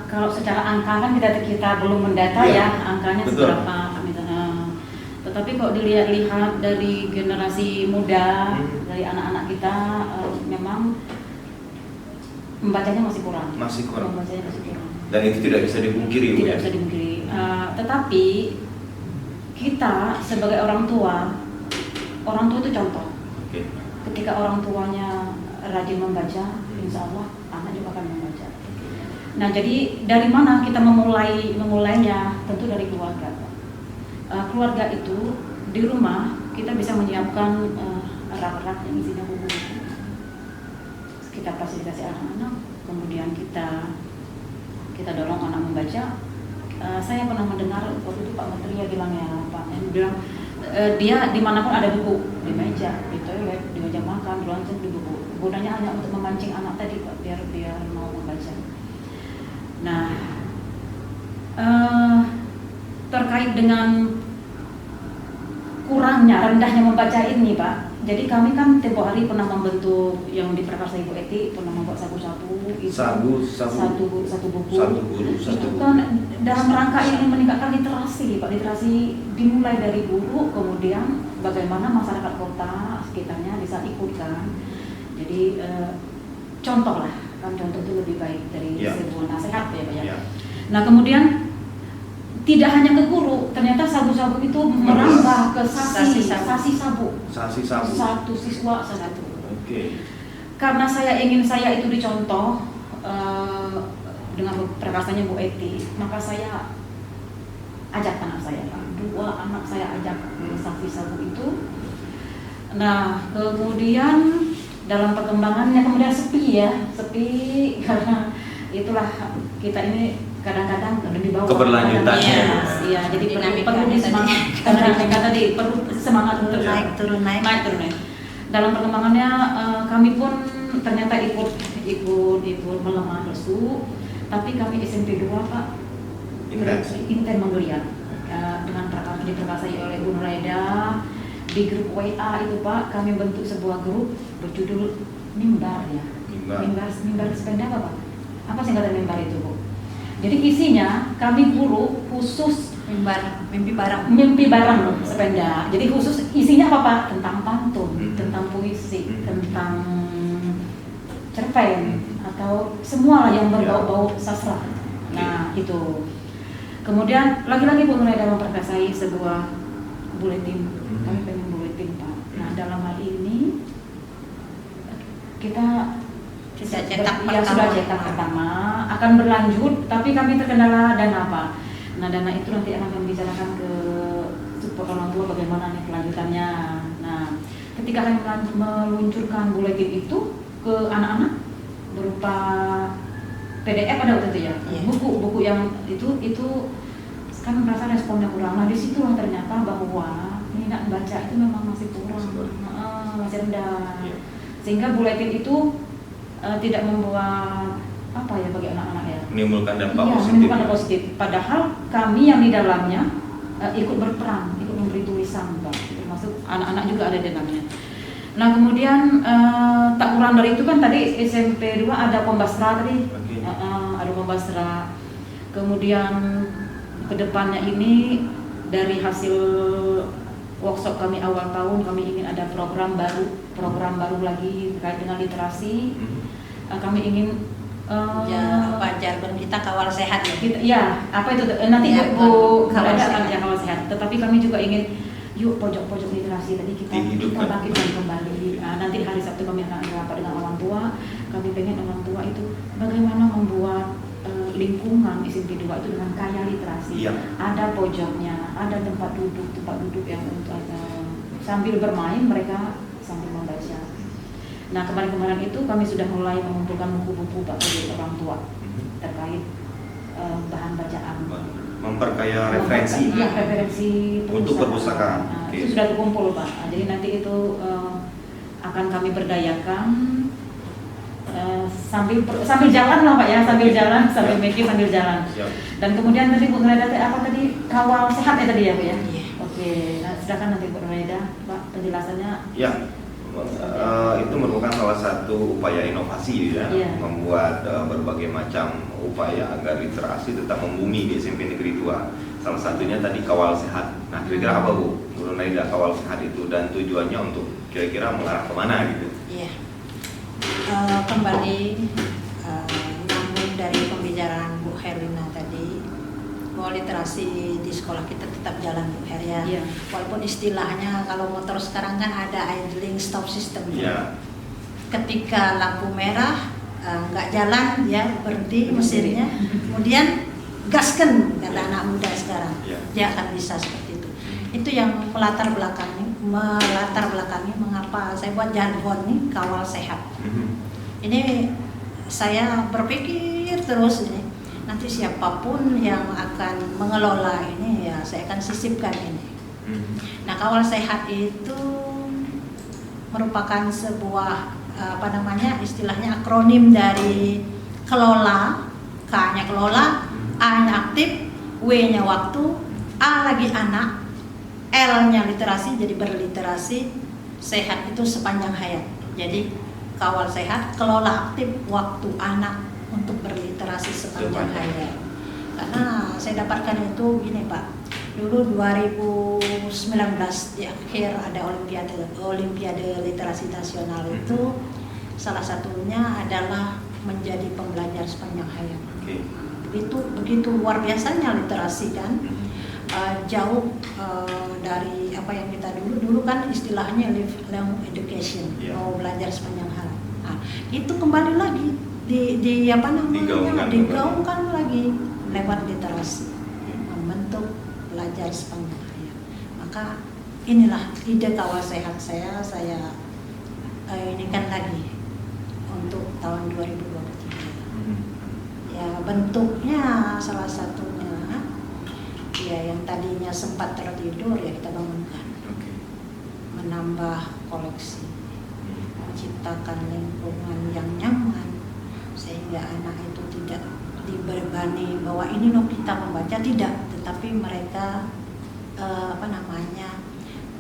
Kalau secara angka kan kita belum mendata ya angkanya betul. Seberapa misalnya. Tetapi kalau dilihat dari generasi muda, dari anak-anak kita, memang membacanya masih kurang. Membacanya masih kurang. Dan itu tidak bisa dipungkiri. Tidak bisa dipungkiri. Tetapi kita sebagai orang tua itu contoh. Okay. Ketika orang tuanya rajin membaca, insya Allah anak juga akan membaca. Nah, jadi dari mana kita memulainya? Tentu dari keluarga. Keluarga itu di rumah kita bisa menyiapkan rak-rak yang isinya buku. Kita fasilitasi anak-anak, kemudian kita dorong anak membaca. Saya pernah mendengar waktu itu Pak Menteri ya bilangnya, Pak yang bilang dia dimanapun ada buku, di meja, di toilet, di meja makan, di ruangan, di buku. Gunanya hanya untuk memancing anak tadi Pak, biar mau membaca. Nah, terkait dengan rendahnya membaca ini Pak. Jadi kami kan tempo hari pernah membentuk yang diprakarsa Ibu Eti, pernah membuat sabu-sabu itu satu buku. Itu kan dalam rangka ini meningkatkan literasi Pak. Literasi dimulai dari guru, kemudian bagaimana masyarakat kota sekitarnya bisa ikutkan. Jadi contoh lah, kan contoh itu lebih baik dari sebuah nasihat ya Pak ya. Nah kemudian tidak hanya ke guru, ternyata sabu-sabu itu merambah ke sasi sabu. Satu siswa satu. Oke. Karena saya ingin saya itu dicontoh dengan prakarsanya Bu Eti, maka saya ajak anak saya, 2 anak saya ajak ke sapi-sabu itu. Nah, kemudian dalam perkembangannya kemudian sepi karena itulah kita ini kadang-kadang lebih bawah Keberlanjutannya. Iya, jadi Dinamika perlu tadi. semangat karena tadi perlu semangat untuk naik turun naik. Dalam perkembangannya kami pun ternyata ikut melemah lesu, tapi kami SMP 2 Pak intens menggeliat dengan diperkasai oleh Bu Nuraida. Di grup WA itu Pak, kami bentuk sebuah grup berjudul Mimbar ya. Mimbar sepeda apa Pak? Apa singkatan mimbar itu Bu? Jadi isinya kami guru khusus Mimpi bareng sepeda. Jadi khusus isinya apa Pak? Tentang pantun, tentang puisi, tentang cerpen atau semua lah yang berbau-bau sastra. Nah itu. Kemudian lagi-lagi Bu Nuraida memperkasai sebuah buletin. Kami pengen buletin Pak. Nah dalam hal ini kita sudah cetak pertama akan berlanjut, tapi kami terkendala dana Pak. Nah dana itu nanti akan kami bicarakan ke support orang tua bagaimana nih kelanjutannya. Nah ketika kami meluncurkan buletin itu ke anak-anak berupa PDF ada waktu itu ya, buku yang itu kan merasa responnya kurang. Nah disitulah ternyata bahwa minat baca itu memang masih kurang, masih rendah, sehingga buletin itu tidak membuat apa ya bagi anak-anak ya, menimbulkan dampak positif. Padahal kami yang di dalamnya ikut berperan, ikut memberi tulisan Pak, termasuk anak-anak juga ada di dalamnya. Nah kemudian tak kurang dari itu kan tadi SMP 2 ada Pembasra tadi, ada Pembasra. Kemudian kedepannya ini dari hasil workshop kami awal tahun, kami ingin ada program baru lagi terkait dengan literasi. Kami ingin jargon kita kawal sehat ya. Ya, apa itu nanti Bu ada akan yang kawal sehat. Tetapi kami juga ingin yuk pojok-pojok literasi tadi kita bangkitkan kembali. Nanti hari Sabtu kami akan rapat dengan orang tua. Kami pengen orang tua itu bagaimana membuat lingkungan SMP 2 itu dengan kaya literasi. Ada pojoknya, ada tempat duduk yang untuk sambil bermain mereka sambil membaca. Nah kemarin itu kami sudah mulai mengumpulkan buku-buku Pak bagi orang tua terkait bahan bacaan. Memperkaya referensi. Iya, referensi untuk perpustakaan. Itu sudah terkumpul Pak. Jadi nanti itu akan kami berdayakan sambil jalan lah Pak ya, sambil mikir sambil jalan. Dan kemudian tadi Bu Nuraida apa tadi kawal sehat ya tadi ya Bu ya. Oke, nah, silakan nanti Bu Nuraida Pak penjelasannya. Ya. Itu merupakan salah satu upaya inovasi ya, membuat berbagai macam upaya agar literasi tetap membumi di SMP Negeri 2. Salah satunya tadi kawal sehat. Nah kira-kira apa Bu Nuraida kawal sehat itu dan tujuannya untuk kira-kira mengarah kemana gitu? Iya. Kembali nyambung dari pembicaraan Bu Herlina tadi, bahwa literasi di sekolah kita tetap jalan Bu Her ya. Walaupun istilahnya kalau motor sekarang kan ada idling stop system. Ketika lampu merah nggak jalan ya berhenti mesinnya, kemudian gasken kata anak muda sekarang. Dia akan bisa seperti itu. Itu yang melatar belakangnya mengapa saya buat jargon nih kawal sehat. Ini saya berpikir terus ini, nanti siapapun yang akan mengelola ini ya saya akan sisipkan ini. Nah kawal sehat itu merupakan sebuah istilahnya akronim dari kelola, K-nya kelola, A-nya aktif, W-nya waktu, A lagi anak, L-nya literasi jadi berliterasi, sehat itu sepanjang hayat. Jadi kawal sehat, kelola aktif, waktu anak untuk berliterasi sepanjang hayat. Karena saya dapatkan itu gini Pak, dulu 2019 di akhir ada Olimpiade Literasi Nasional itu salah satunya adalah menjadi pembelajar sepanjang hayat. Begitu luar biasanya literasi kan, jauh dari apa yang kita dulu kan istilahnya lifelong education, mau belajar sepanjang hayat. Nah, itu kembali lagi digaungkan lagi lewat literasi, membentuk belajar sepanjang hayat. maka inilah ide kawal sehat saya ini kan lagi untuk tahun 2023. Ya bentuknya salah satunya ya yang tadinya sempat tertidur ya kita bangunkan, menambah koleksi, menciptakan lingkungan yang nyaman sehingga anak itu tidak dibebani bahwa ini loh kita membaca, tidak, tetapi mereka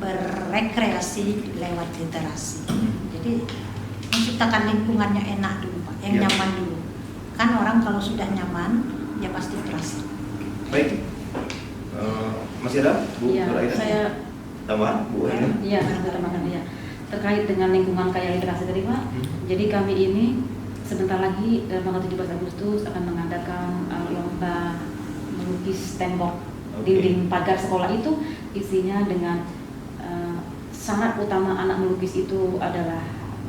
berrekreasi lewat literasi. Jadi menciptakan lingkungannya enak dulu Pak, yang nyaman dulu. Kan orang kalau sudah nyaman ya pasti terasa. Baik, masih ada Bu? Iya, saya tambahan Bu Helen? Iya, saya tambahkan ya. Terkait dengan lingkungan kaya literasi tadi Pak. Jadi kami ini sebentar lagi tanggal 17 Agustus akan mengadakan lomba melukis tembok dinding pagar sekolah. Itu isinya dengan syarat utama anak melukis itu adalah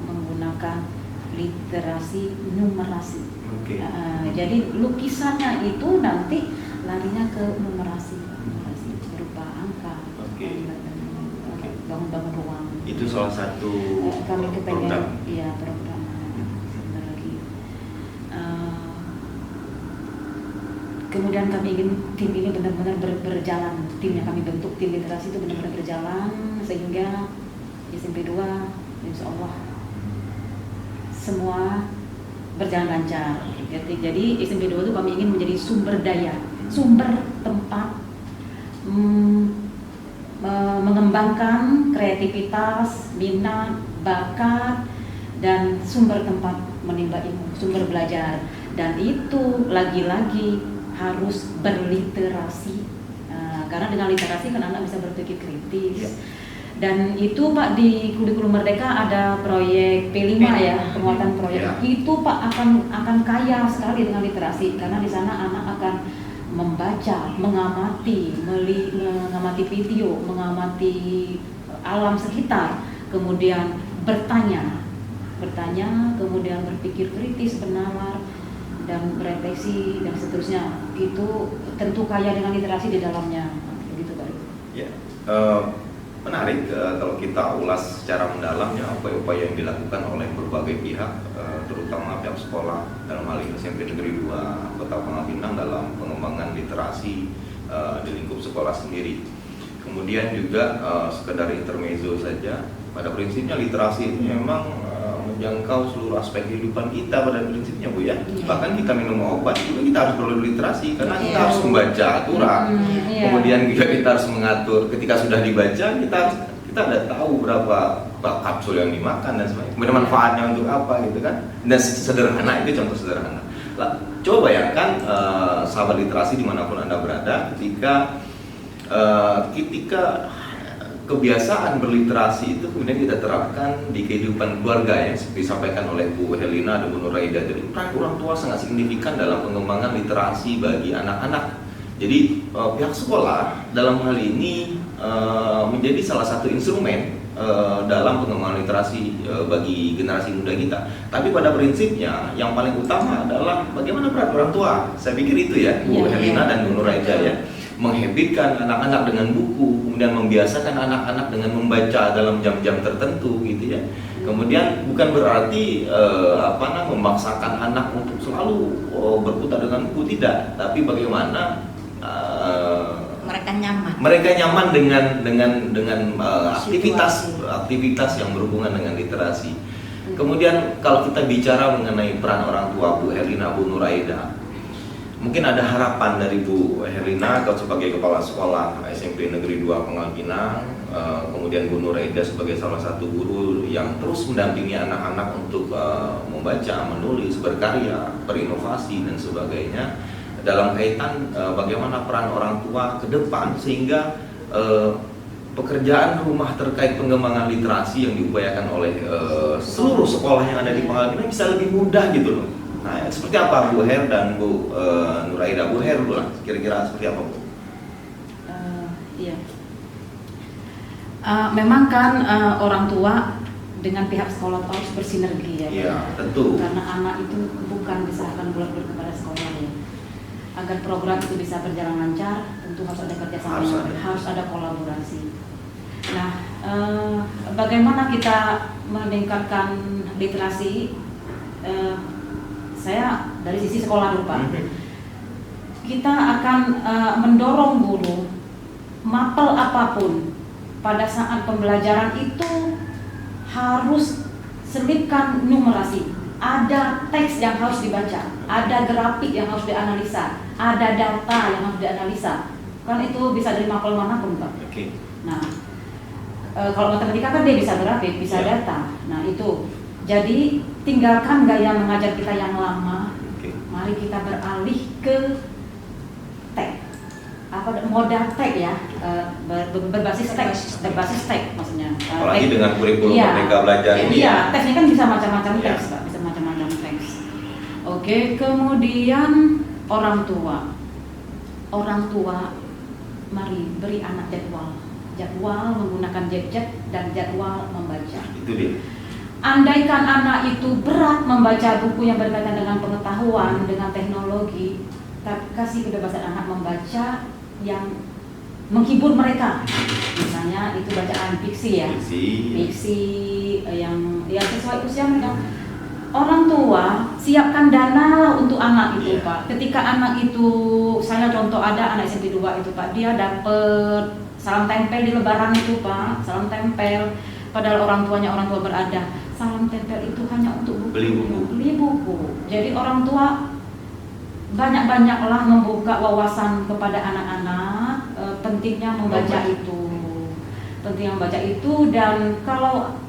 menggunakan literasi numerasi. Jadi lukisannya itu nanti larinya ke numerasi berupa angka, bangun-bangun ruang. Itu salah satu kami kepengen program. Iya, program sebentar lagi. Kemudian kami ingin tim ini benar-benar berjalan. Tim yang kami bentuk, tim literasi itu benar-benar berjalan sehingga SMP 2 insya Allah semua berjalan lancar. Jadi SMP 2 itu kami ingin menjadi sumber daya, sumber tempat mengembangkan kreativitas, minat, bakat, dan sumber tempat menimba ilmu, sumber belajar. Dan itu lagi-lagi harus berliterasi, karena dengan literasi kan anak bisa berpikir kritis. Dan itu Pak, di kurikulum Merdeka ada proyek P5 ya, penguatan proyek. Itu Pak akan kaya sekali dengan literasi, karena di sana anak akan membaca, mengamati video, mengamati alam sekitar, kemudian bertanya, kemudian berpikir kritis, benalar, dan berefleksi dan seterusnya. Itu tentu kaya dengan literasi di dalamnya, begitu Pak. Ya, menarik kalau kita ulas secara mendalam ya upaya-upaya yang dilakukan oleh berbagai pihak, terutama pihak sekolah, dalam hal ini SMP Negeri 2 Kota Pangkal Pinang dalam pengembangan literasi di lingkup sekolah sendiri. Kemudian juga sekedar intermezzo saja, pada prinsipnya literasi itu memang menjangkau seluruh aspek kehidupan kita pada prinsipnya Bu ya. Bahkan kita minum obat juga kita harus perlu literasi, karena kita harus membaca aturan. Kemudian juga kita harus mengatur, ketika sudah dibaca kita udah tahu berapa kapsul yang dimakan dan sebagainya, kemudian manfaatnya untuk apa gitu kan. Dan sederhana, itu contoh sederhana. Coba bayangkan sahabat literasi dimanapun Anda berada, ketika kebiasaan berliterasi itu kemudian kita terapkan di kehidupan keluarga yang seperti disampaikan oleh Bu Helina dan Bu Nuraida. Jadi peran orang tua sangat signifikan dalam pengembangan literasi bagi anak-anak. Jadi pihak sekolah dalam hal ini menjadi salah satu instrumen dalam pengembangan literasi bagi generasi muda kita. Tapi pada prinsipnya yang paling utama adalah bagaimana peran orang tua. Saya pikir itu ya Bu Helina dan Bu Nuraida ya. Menghabitkan anak-anak dengan buku, kemudian membiasakan anak-anak dengan membaca dalam jam-jam tertentu gitu ya. Kemudian bukan berarti memaksakan anak untuk selalu berkutat dengan buku, tidak, tapi bagaimana mereka nyaman dengan aktivitas yang berhubungan dengan literasi. Kemudian kalau kita bicara mengenai peran orang tua, Bu Herlina, Bu Nuraida, mungkin ada harapan dari Bu Herlina sebagai kepala sekolah SMP Negeri 2 Pangkal Pinang, kemudian Bu Nuraida sebagai salah satu guru yang terus mendampingi anak-anak untuk membaca, menulis, berkarya, berinovasi dan sebagainya, dalam kaitan bagaimana peran orang tua ke depan sehingga pekerjaan rumah terkait pengembangan literasi yang diupayakan oleh seluruh sekolah yang ada di Pangkal Pinang bisa lebih mudah gitu loh. Nah, seperti apa Bu Her dan Bu Nuraida? Bu Her dulu lah, kira-kira seperti apa Bu? Iya. Memang kan orang tua dengan pihak sekolah harus bersinergi ya. Iya, tentu. Karena anak itu bukan diserahkan bulat-bulat kepada sekolah ya. agar program itu bisa berjalan lancar, tentu harus ada kerjasama, harus ada kolaborasi. Nah, bagaimana kita meningkatkan literasi? Saya dari sisi sekolah dulu, Pak. Kita akan mendorong guru mapel apapun pada saat pembelajaran itu harus selipkan numerasi. Ada teks yang harus dibaca, ada grafik yang harus dianalisa, ada data yang harus dianalisa. Kan itu bisa dari mapel manapun, Pak. Okay. Nah, kalau matematika kan dia bisa grafik, bisa data. Nah itu, jadi tinggalkan gaya mengajar kita yang lama. Mari kita beralih ke teks. Moda teks ya, berbasis teks maksudnya. Apalagi dengan kurikulum Merdeka Belajar ini. Iya, teksnya kan bisa macam-macam teks, Pak. Bisa macam-macam teks. Oke, kemudian orang tua, mari beri anak jadwal menggunakan gadget dan jadwal membaca. Itu dia. Andaikan anak itu berat membaca buku yang berkaitan dengan pengetahuan, dengan teknologi, tapi kasih kebebasan anak membaca yang menghibur mereka. Misalnya itu bacaan fiksi ya. Fiksi yang sesuai usia mereka. Orang tua siapkan dana untuk anak itu, Pak. Ketika anak itu, saya contoh ada anak SMP 2 itu, Pak, dia dapat salam tempel di lebaran itu, Pak. Salam tempel, padahal orang tua berada. Salam tempel itu hanya untuk beli buku. Jadi orang tua banyak-banyaklah membuka wawasan kepada anak-anak, pentingnya membaca itu. Dan kalau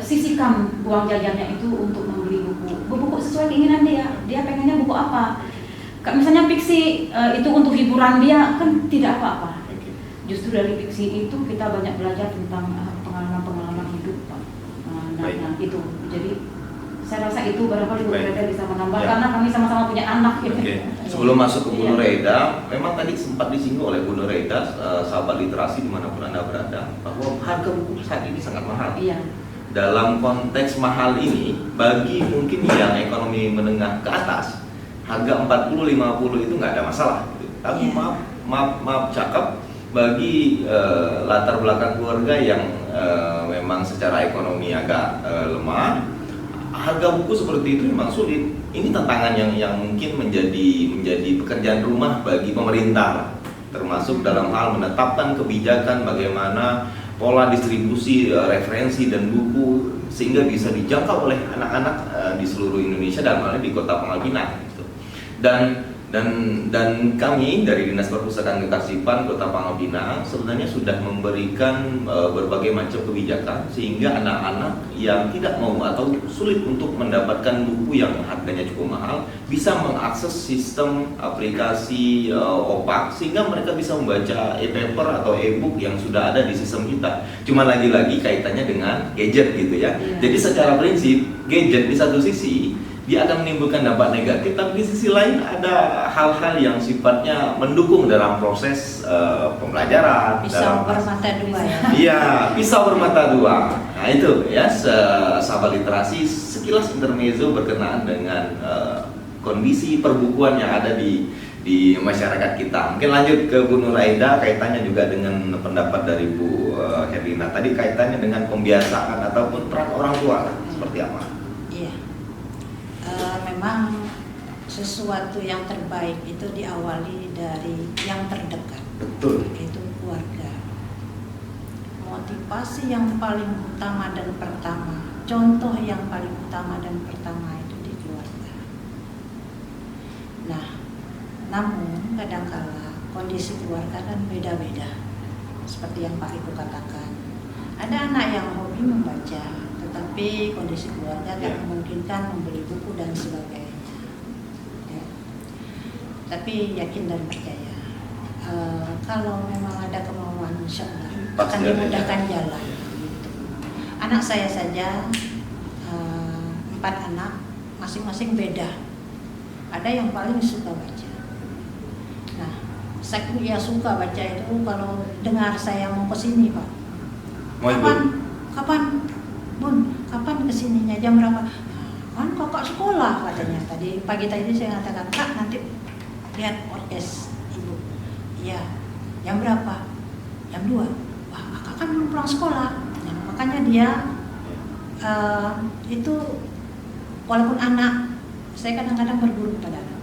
sisihkan uang jajannya itu untuk membeli buku sesuai keinginan dia pengennya buku apa. Misalnya fiksi itu untuk hiburan dia, kan tidak apa-apa. Justru dari fiksi itu kita banyak belajar tentang pengalaman hidup, Pak. Nah itu, jadi saya rasa itu barangkali Bu Reda bisa menambah karena kami sama-sama punya anak gitu. Sebelum masuk ke Bu Reda, memang tadi sempat disinggung oleh Bu Reda, sahabat literasi dimanapun Anda berada, bahwa harga buku saat ini sangat mahal. Dalam konteks mahal ini, bagi mungkin yang ekonomi menengah ke atas, harga 40-50 itu nggak ada masalah. Tapi maaf cakep, bagi latar belakang keluarga yang memang secara ekonomi agak lemah, harga buku seperti itu memang sulit. Ini tantangan yang mungkin menjadi pekerjaan rumah bagi pemerintah, termasuk dalam hal menetapkan kebijakan bagaimana pola distribusi referensi dan buku sehingga bisa dijangkau oleh anak-anak di seluruh Indonesia dan malah di Kota Pangkal Pinang. Gitu. Dan kami dari Dinas Perpustakaan Kekarsipan Kota Pangkal Pinang sebenarnya sudah memberikan berbagai macam kebijakan sehingga anak-anak yang tidak mau atau sulit untuk mendapatkan buku yang harganya cukup mahal bisa mengakses sistem aplikasi OPAK sehingga mereka bisa membaca e-paper atau e-book yang sudah ada di sistem kita. Cuma lagi-lagi kaitannya dengan gadget gitu ya. Jadi secara prinsip gadget di satu sisi dia akan menimbulkan dampak negatif, tapi di sisi lain ada hal-hal yang sifatnya mendukung dalam proses pembelajaran. Pisau bermata dua ya. Iya, pisau bermata dua. Nah itu ya, sahabat literasi sekilas intermezzo berkenaan dengan kondisi perbukuan yang ada di masyarakat kita. Mungkin lanjut ke Bu Nur Aida, kaitannya juga dengan pendapat dari Bu Herlina. Tadi kaitannya dengan pembiasaan ataupun peran orang tua, seperti apa? Memang sesuatu yang terbaik itu diawali dari yang terdekat. Betul. Itu keluarga. Motivasi yang paling utama dan pertama, contoh yang paling utama dan pertama itu di keluarga. Nah, namun kadangkala kondisi keluarga kan beda-beda. Seperti yang Pak Ibu katakan, ada anak yang hobi membaca, tetapi kondisi keluarga tidak memungkinkan membeli buku dan sebagainya. Tapi yakin dan percaya, kalau memang ada kemauan, insya Allah akan dimudahkan jalan. Gitu. Anak saya saja 4 anak, masing-masing beda. Ada yang paling suka baca. Nah, saking ia suka baca itu, kalau dengar saya mau kesini, Pak, kapan? Bun, kapan kesininya, jam berapa? Kan kakak sekolah katanya. Tadi pagi tadi saya katakan, Kak nanti lihat orkes ibu. Iya, jam berapa? Jam 2. Wah, kakak kan belum pulang sekolah. Nah, makanya dia itu walaupun anak, saya kadang-kadang berguru pada anak.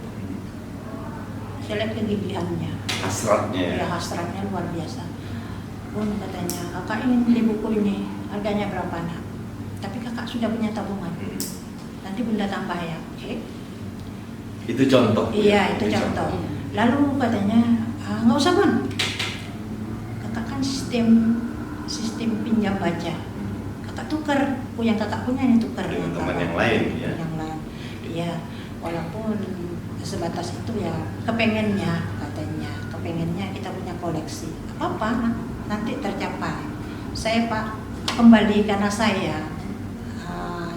Saya lihat kegigihannya. Hasratnya. Ya, hasratnya luar biasa. Bun katanya, kakak ingin beli buku ini, harganya berapa nak? Tapi kakak sudah punya tabungan. Nanti bunda tambah ya, oke? Itu contoh. Iya, itu contoh. Lalu katanya, nggak usah Bun. Kakak kan sistem pinjam baca. Kakak tuker, yang kakak punya ini tuker. Dengan teman yang lain ya. Yang lain, iya. Walaupun sebatas itu ya, kepengennya kita punya koleksi. Apa nanti tercapai. Saya Pak kembali karena saya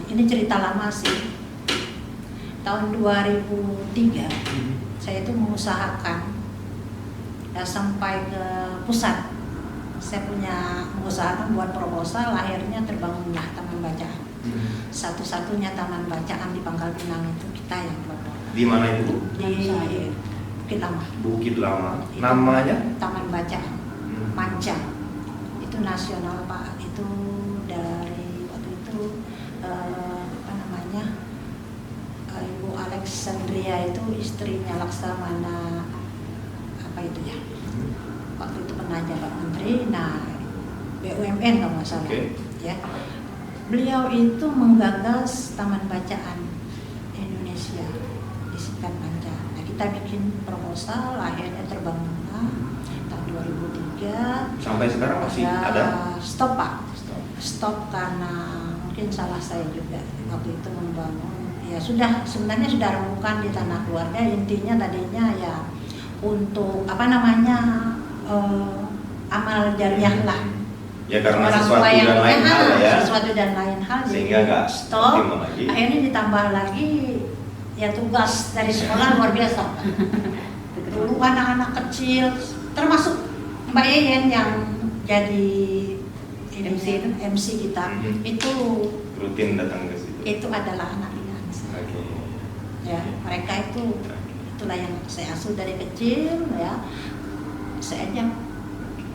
ini cerita lama sih. Tahun 2003 saya itu mengusahakan sampai ke pusat. Saya mengusahakan buat proposal, akhirnya terbangunlah taman bacaan. Satu-satunya taman bacaan di Pangkal Pinang itu kita yang buat. Di mana itu? Di Bukit Lama. Bukit Lama. Namanya? Taman Bacaan. Manca. Itu nasional Pak. Itu dari waktu itu Ibu Alexandria itu istrinya Laksamana waktu itu pernah jabat menteri. Nah, BUMN kalau nggak salah. Ya. Beliau itu menggagas Taman Bacaan Indonesia di Sikat Manca. Nah, kita bikin proposal, akhirnya terbangunlah tahun 2003. Sampai sekarang masih ada? Stop Pak. Stop karena mungkin salah saya juga waktu itu membangun. Ya sudah, sebenarnya sudah rembukan di tanah keluarga. Intinya tadinya ya untuk amal jariah lah. Ya karena Orang sesuatu tua yang dan lain hal ya. Sesuatu dan lain hal. Sehingga nggak stop. lagi. Akhirnya ditambah lagi ya tugas dari sekolah luar biasa. Dulu anak-anak kecil, termasuk Mbak Yeyen yang jadi MC kita, itu rutin datang ke situ. Itu adalah anak binaan. Ya, mereka itulah yang saya asuh dari kecil ya. Saya ajak.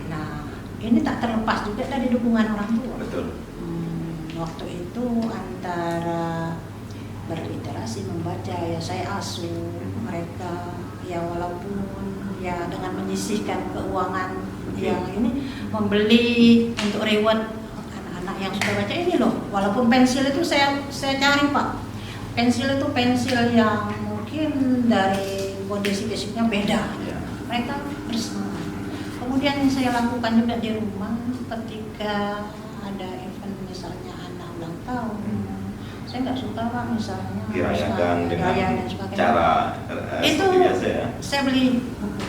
Nah, ini tak terlepas juga dari dukungan orang tua. Betul. Waktu itu antara berliterasi, membaca, ya saya asuh mereka ya, walaupun ya dengan menyisihkan keuangan yang ini, membeli untuk reward anak-anak yang sudah baca ini loh. Walaupun pensil itu saya cari Pak. Pensil itu pensil yang mungkin dari kondisi fisiknya beda. Mereka bersemangat. Kemudian yang saya lakukan juga di rumah ketika ada event misalnya anak ulang tahun, saya nggak suka Pak misalnya dirayakan dengan dan cara itu biasa ya. Saya beli buku.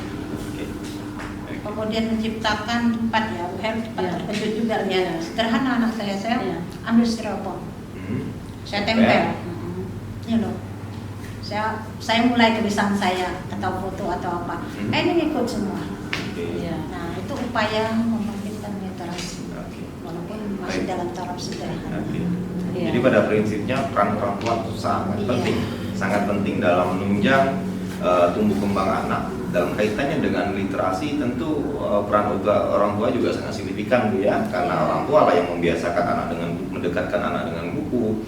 Kemudian menciptakan tempat ya, tempat terkejut juga lihat. Sederhana anak saya ambil styrofoam, saya tempel. Ini loh, saya mulai tulisan saya atau foto atau apa. Ini ikut semua. Nah, itu upaya membangkitkan literasi, walaupun masih dalam taraf sederhana. Jadi pada prinsipnya peran orang tua itu sangat penting dalam menunjang tumbuh kembang anak. Dalam kaitannya dengan literasi, tentu peran orang tua juga sangat signifikan ya, karena orang tua lah yang membiasakan anak mendekatkan anak dengan buku.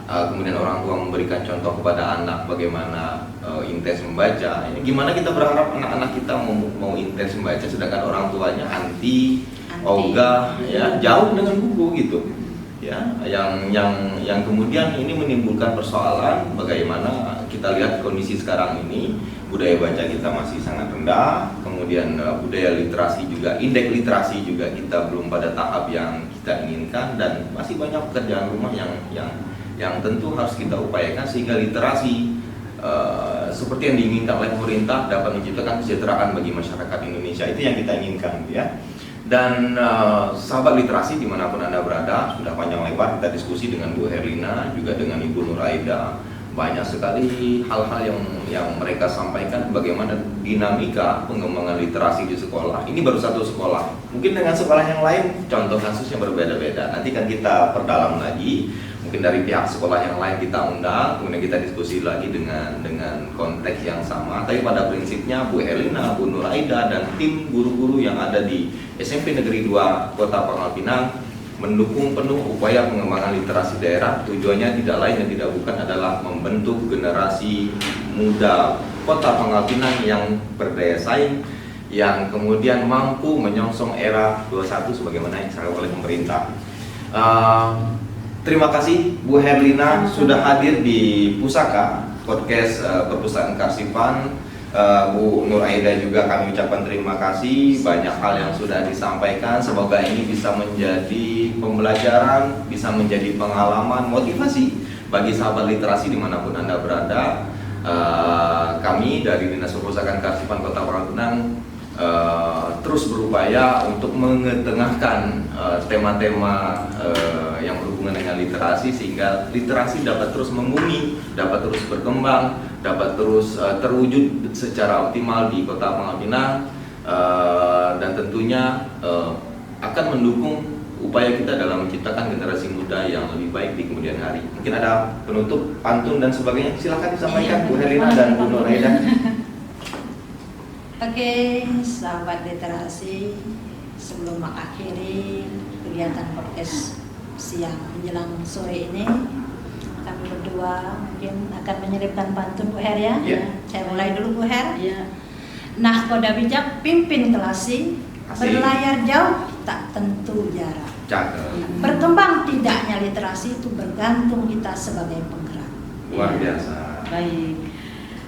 Kemudian orang tua memberikan contoh kepada anak bagaimana intens membaca. Ini gimana kita berharap anak-anak kita mau intens membaca, sedangkan orang tuanya anti, ogah, ya jauh dengan buku gitu. Ya, yang kemudian ini menimbulkan persoalan bagaimana kita lihat kondisi sekarang ini, budaya baca kita masih sangat rendah, kemudian budaya literasi juga, indeks literasi juga kita belum pada tahap yang kita inginkan, dan masih banyak pekerjaan rumah yang tentu harus kita upayakan sehingga literasi seperti yang diinginkan oleh pemerintah dapat menciptakan kesejahteraan bagi masyarakat Indonesia. Itu yang kita inginkan ya. Dan sahabat literasi dimanapun Anda berada, sudah panjang lebar kita diskusi dengan Bu Herlina, juga dengan Ibu Nur Aida. Banyak sekali hal-hal yang mereka sampaikan bagaimana dinamika pengembangan literasi di sekolah. Ini baru satu sekolah, mungkin dengan sekolah yang lain contoh kasus yang berbeda-beda. Nanti kan kita perdalam lagi. mungkin dari pihak sekolah yang lain kita undang, kemudian kita diskusi lagi dengan konteks yang sama. Tapi pada prinsipnya Bu Herlina, Bu Nuraida, dan tim guru-guru yang ada di SMP Negeri 2 Kota Pangkal Pinang mendukung penuh upaya pengembangan literasi daerah. Tujuannya tidak lain dan tidak bukan adalah membentuk generasi muda Kota Pangkal Pinang yang berdaya saing, yang kemudian mampu menyongsong era 21 sebagaimana yang disarankan oleh pemerintah. Terima kasih Bu Herlina sudah hadir di Pusaka Podcast Perpustakaan Karsipan. Bu Nuraida juga kami ucapkan terima kasih, banyak hal yang sudah disampaikan. Semoga ini bisa menjadi pembelajaran, bisa menjadi pengalaman, motivasi bagi sahabat literasi dimanapun Anda berada. Kami dari Dinas Perpustakaan Karsipan Kota Pangkal Pinang terus berupaya untuk mengetengahkan tema-tema yang berhubungan dengan literasi, sehingga literasi dapat terus membumi, dapat terus berkembang, dapat terus terwujud secara optimal di Kota Pangkal Pinang, dan tentunya akan mendukung upaya kita dalam menciptakan generasi muda yang lebih baik di kemudian hari. Mungkin ada penutup, pantun dan sebagainya, silakan disampaikan Bu Herlina dan Bu Nuraida. Oke, sahabat literasi, sebelum mengakhiri kegiatan podcast siang menjelang sore ini, kami berdua mungkin akan menyelipkan pantun Bu Her ya. Yeah. Saya mulai dulu Bu Her. Ya. Nahkoda bijak pimpin kelasi, Asik. berlayar jauh tak tentu jarak. Cakep, Berkembang tidaknya literasi itu bergantung kita sebagai penggerak. luar biasa. Baik.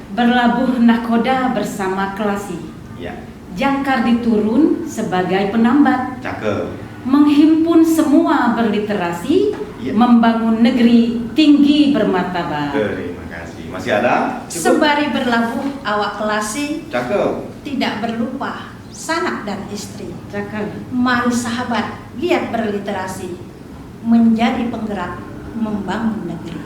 Berlabuh nahkoda bersama kelasi. Ya, Jangkar diturun sebagai penambat. cakep. Menghimpun semua berliterasi, Iya. membangun negeri tinggi bermartabat. Terima kasih. Masih ada? Cukup? Sembari berlabuh awak kelasi, Cakep. tidak berlupa sanak dan istri. Cakep. Mari sahabat giat berliterasi, menjadi penggerak membangun negeri.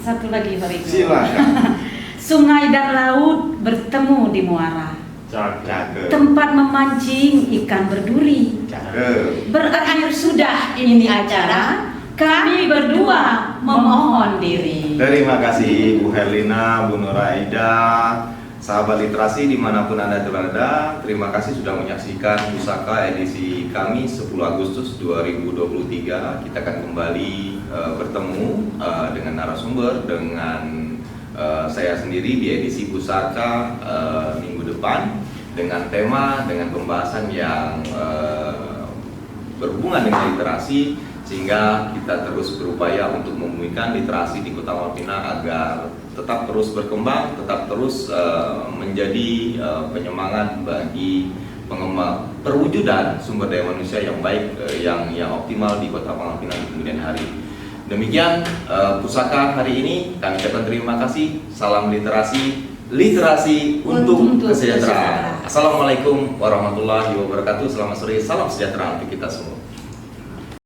Satu lagi Pak Riko. Silakan. Sungai dan laut bertemu di muara. Cakep. Tempat memancing ikan berduri. Cakep. Berakhir sudah ini acara. Kami berdua memohon diri. Terima kasih Bu Herlina, Bu Nuraida, sahabat literasi dimanapun Anda berada. Terima kasih sudah menyaksikan Pusaka edisi kami 10 Agustus 2023. Kita akan kembali bertemu dengan narasumber, dengan saya sendiri di edisi Pusaka minggu depan, dengan tema, dengan pembahasan yang berhubungan dengan literasi, sehingga kita terus berupaya untuk membumikan literasi di Kota Pangkal Pinang agar tetap terus berkembang, tetap terus menjadi penyemangat bagi pengembang perwujudan sumber daya manusia yang baik, yang optimal di Kota Pangkal Pinang di kemudian hari. Demikian Pusaka hari ini, kami ucapkan terima kasih. Salam literasi, literasi untuk kesejahteraan. Assalamualaikum warahmatullahi wabarakatuh. Selamat sore, salam sejahtera untuk kita semua.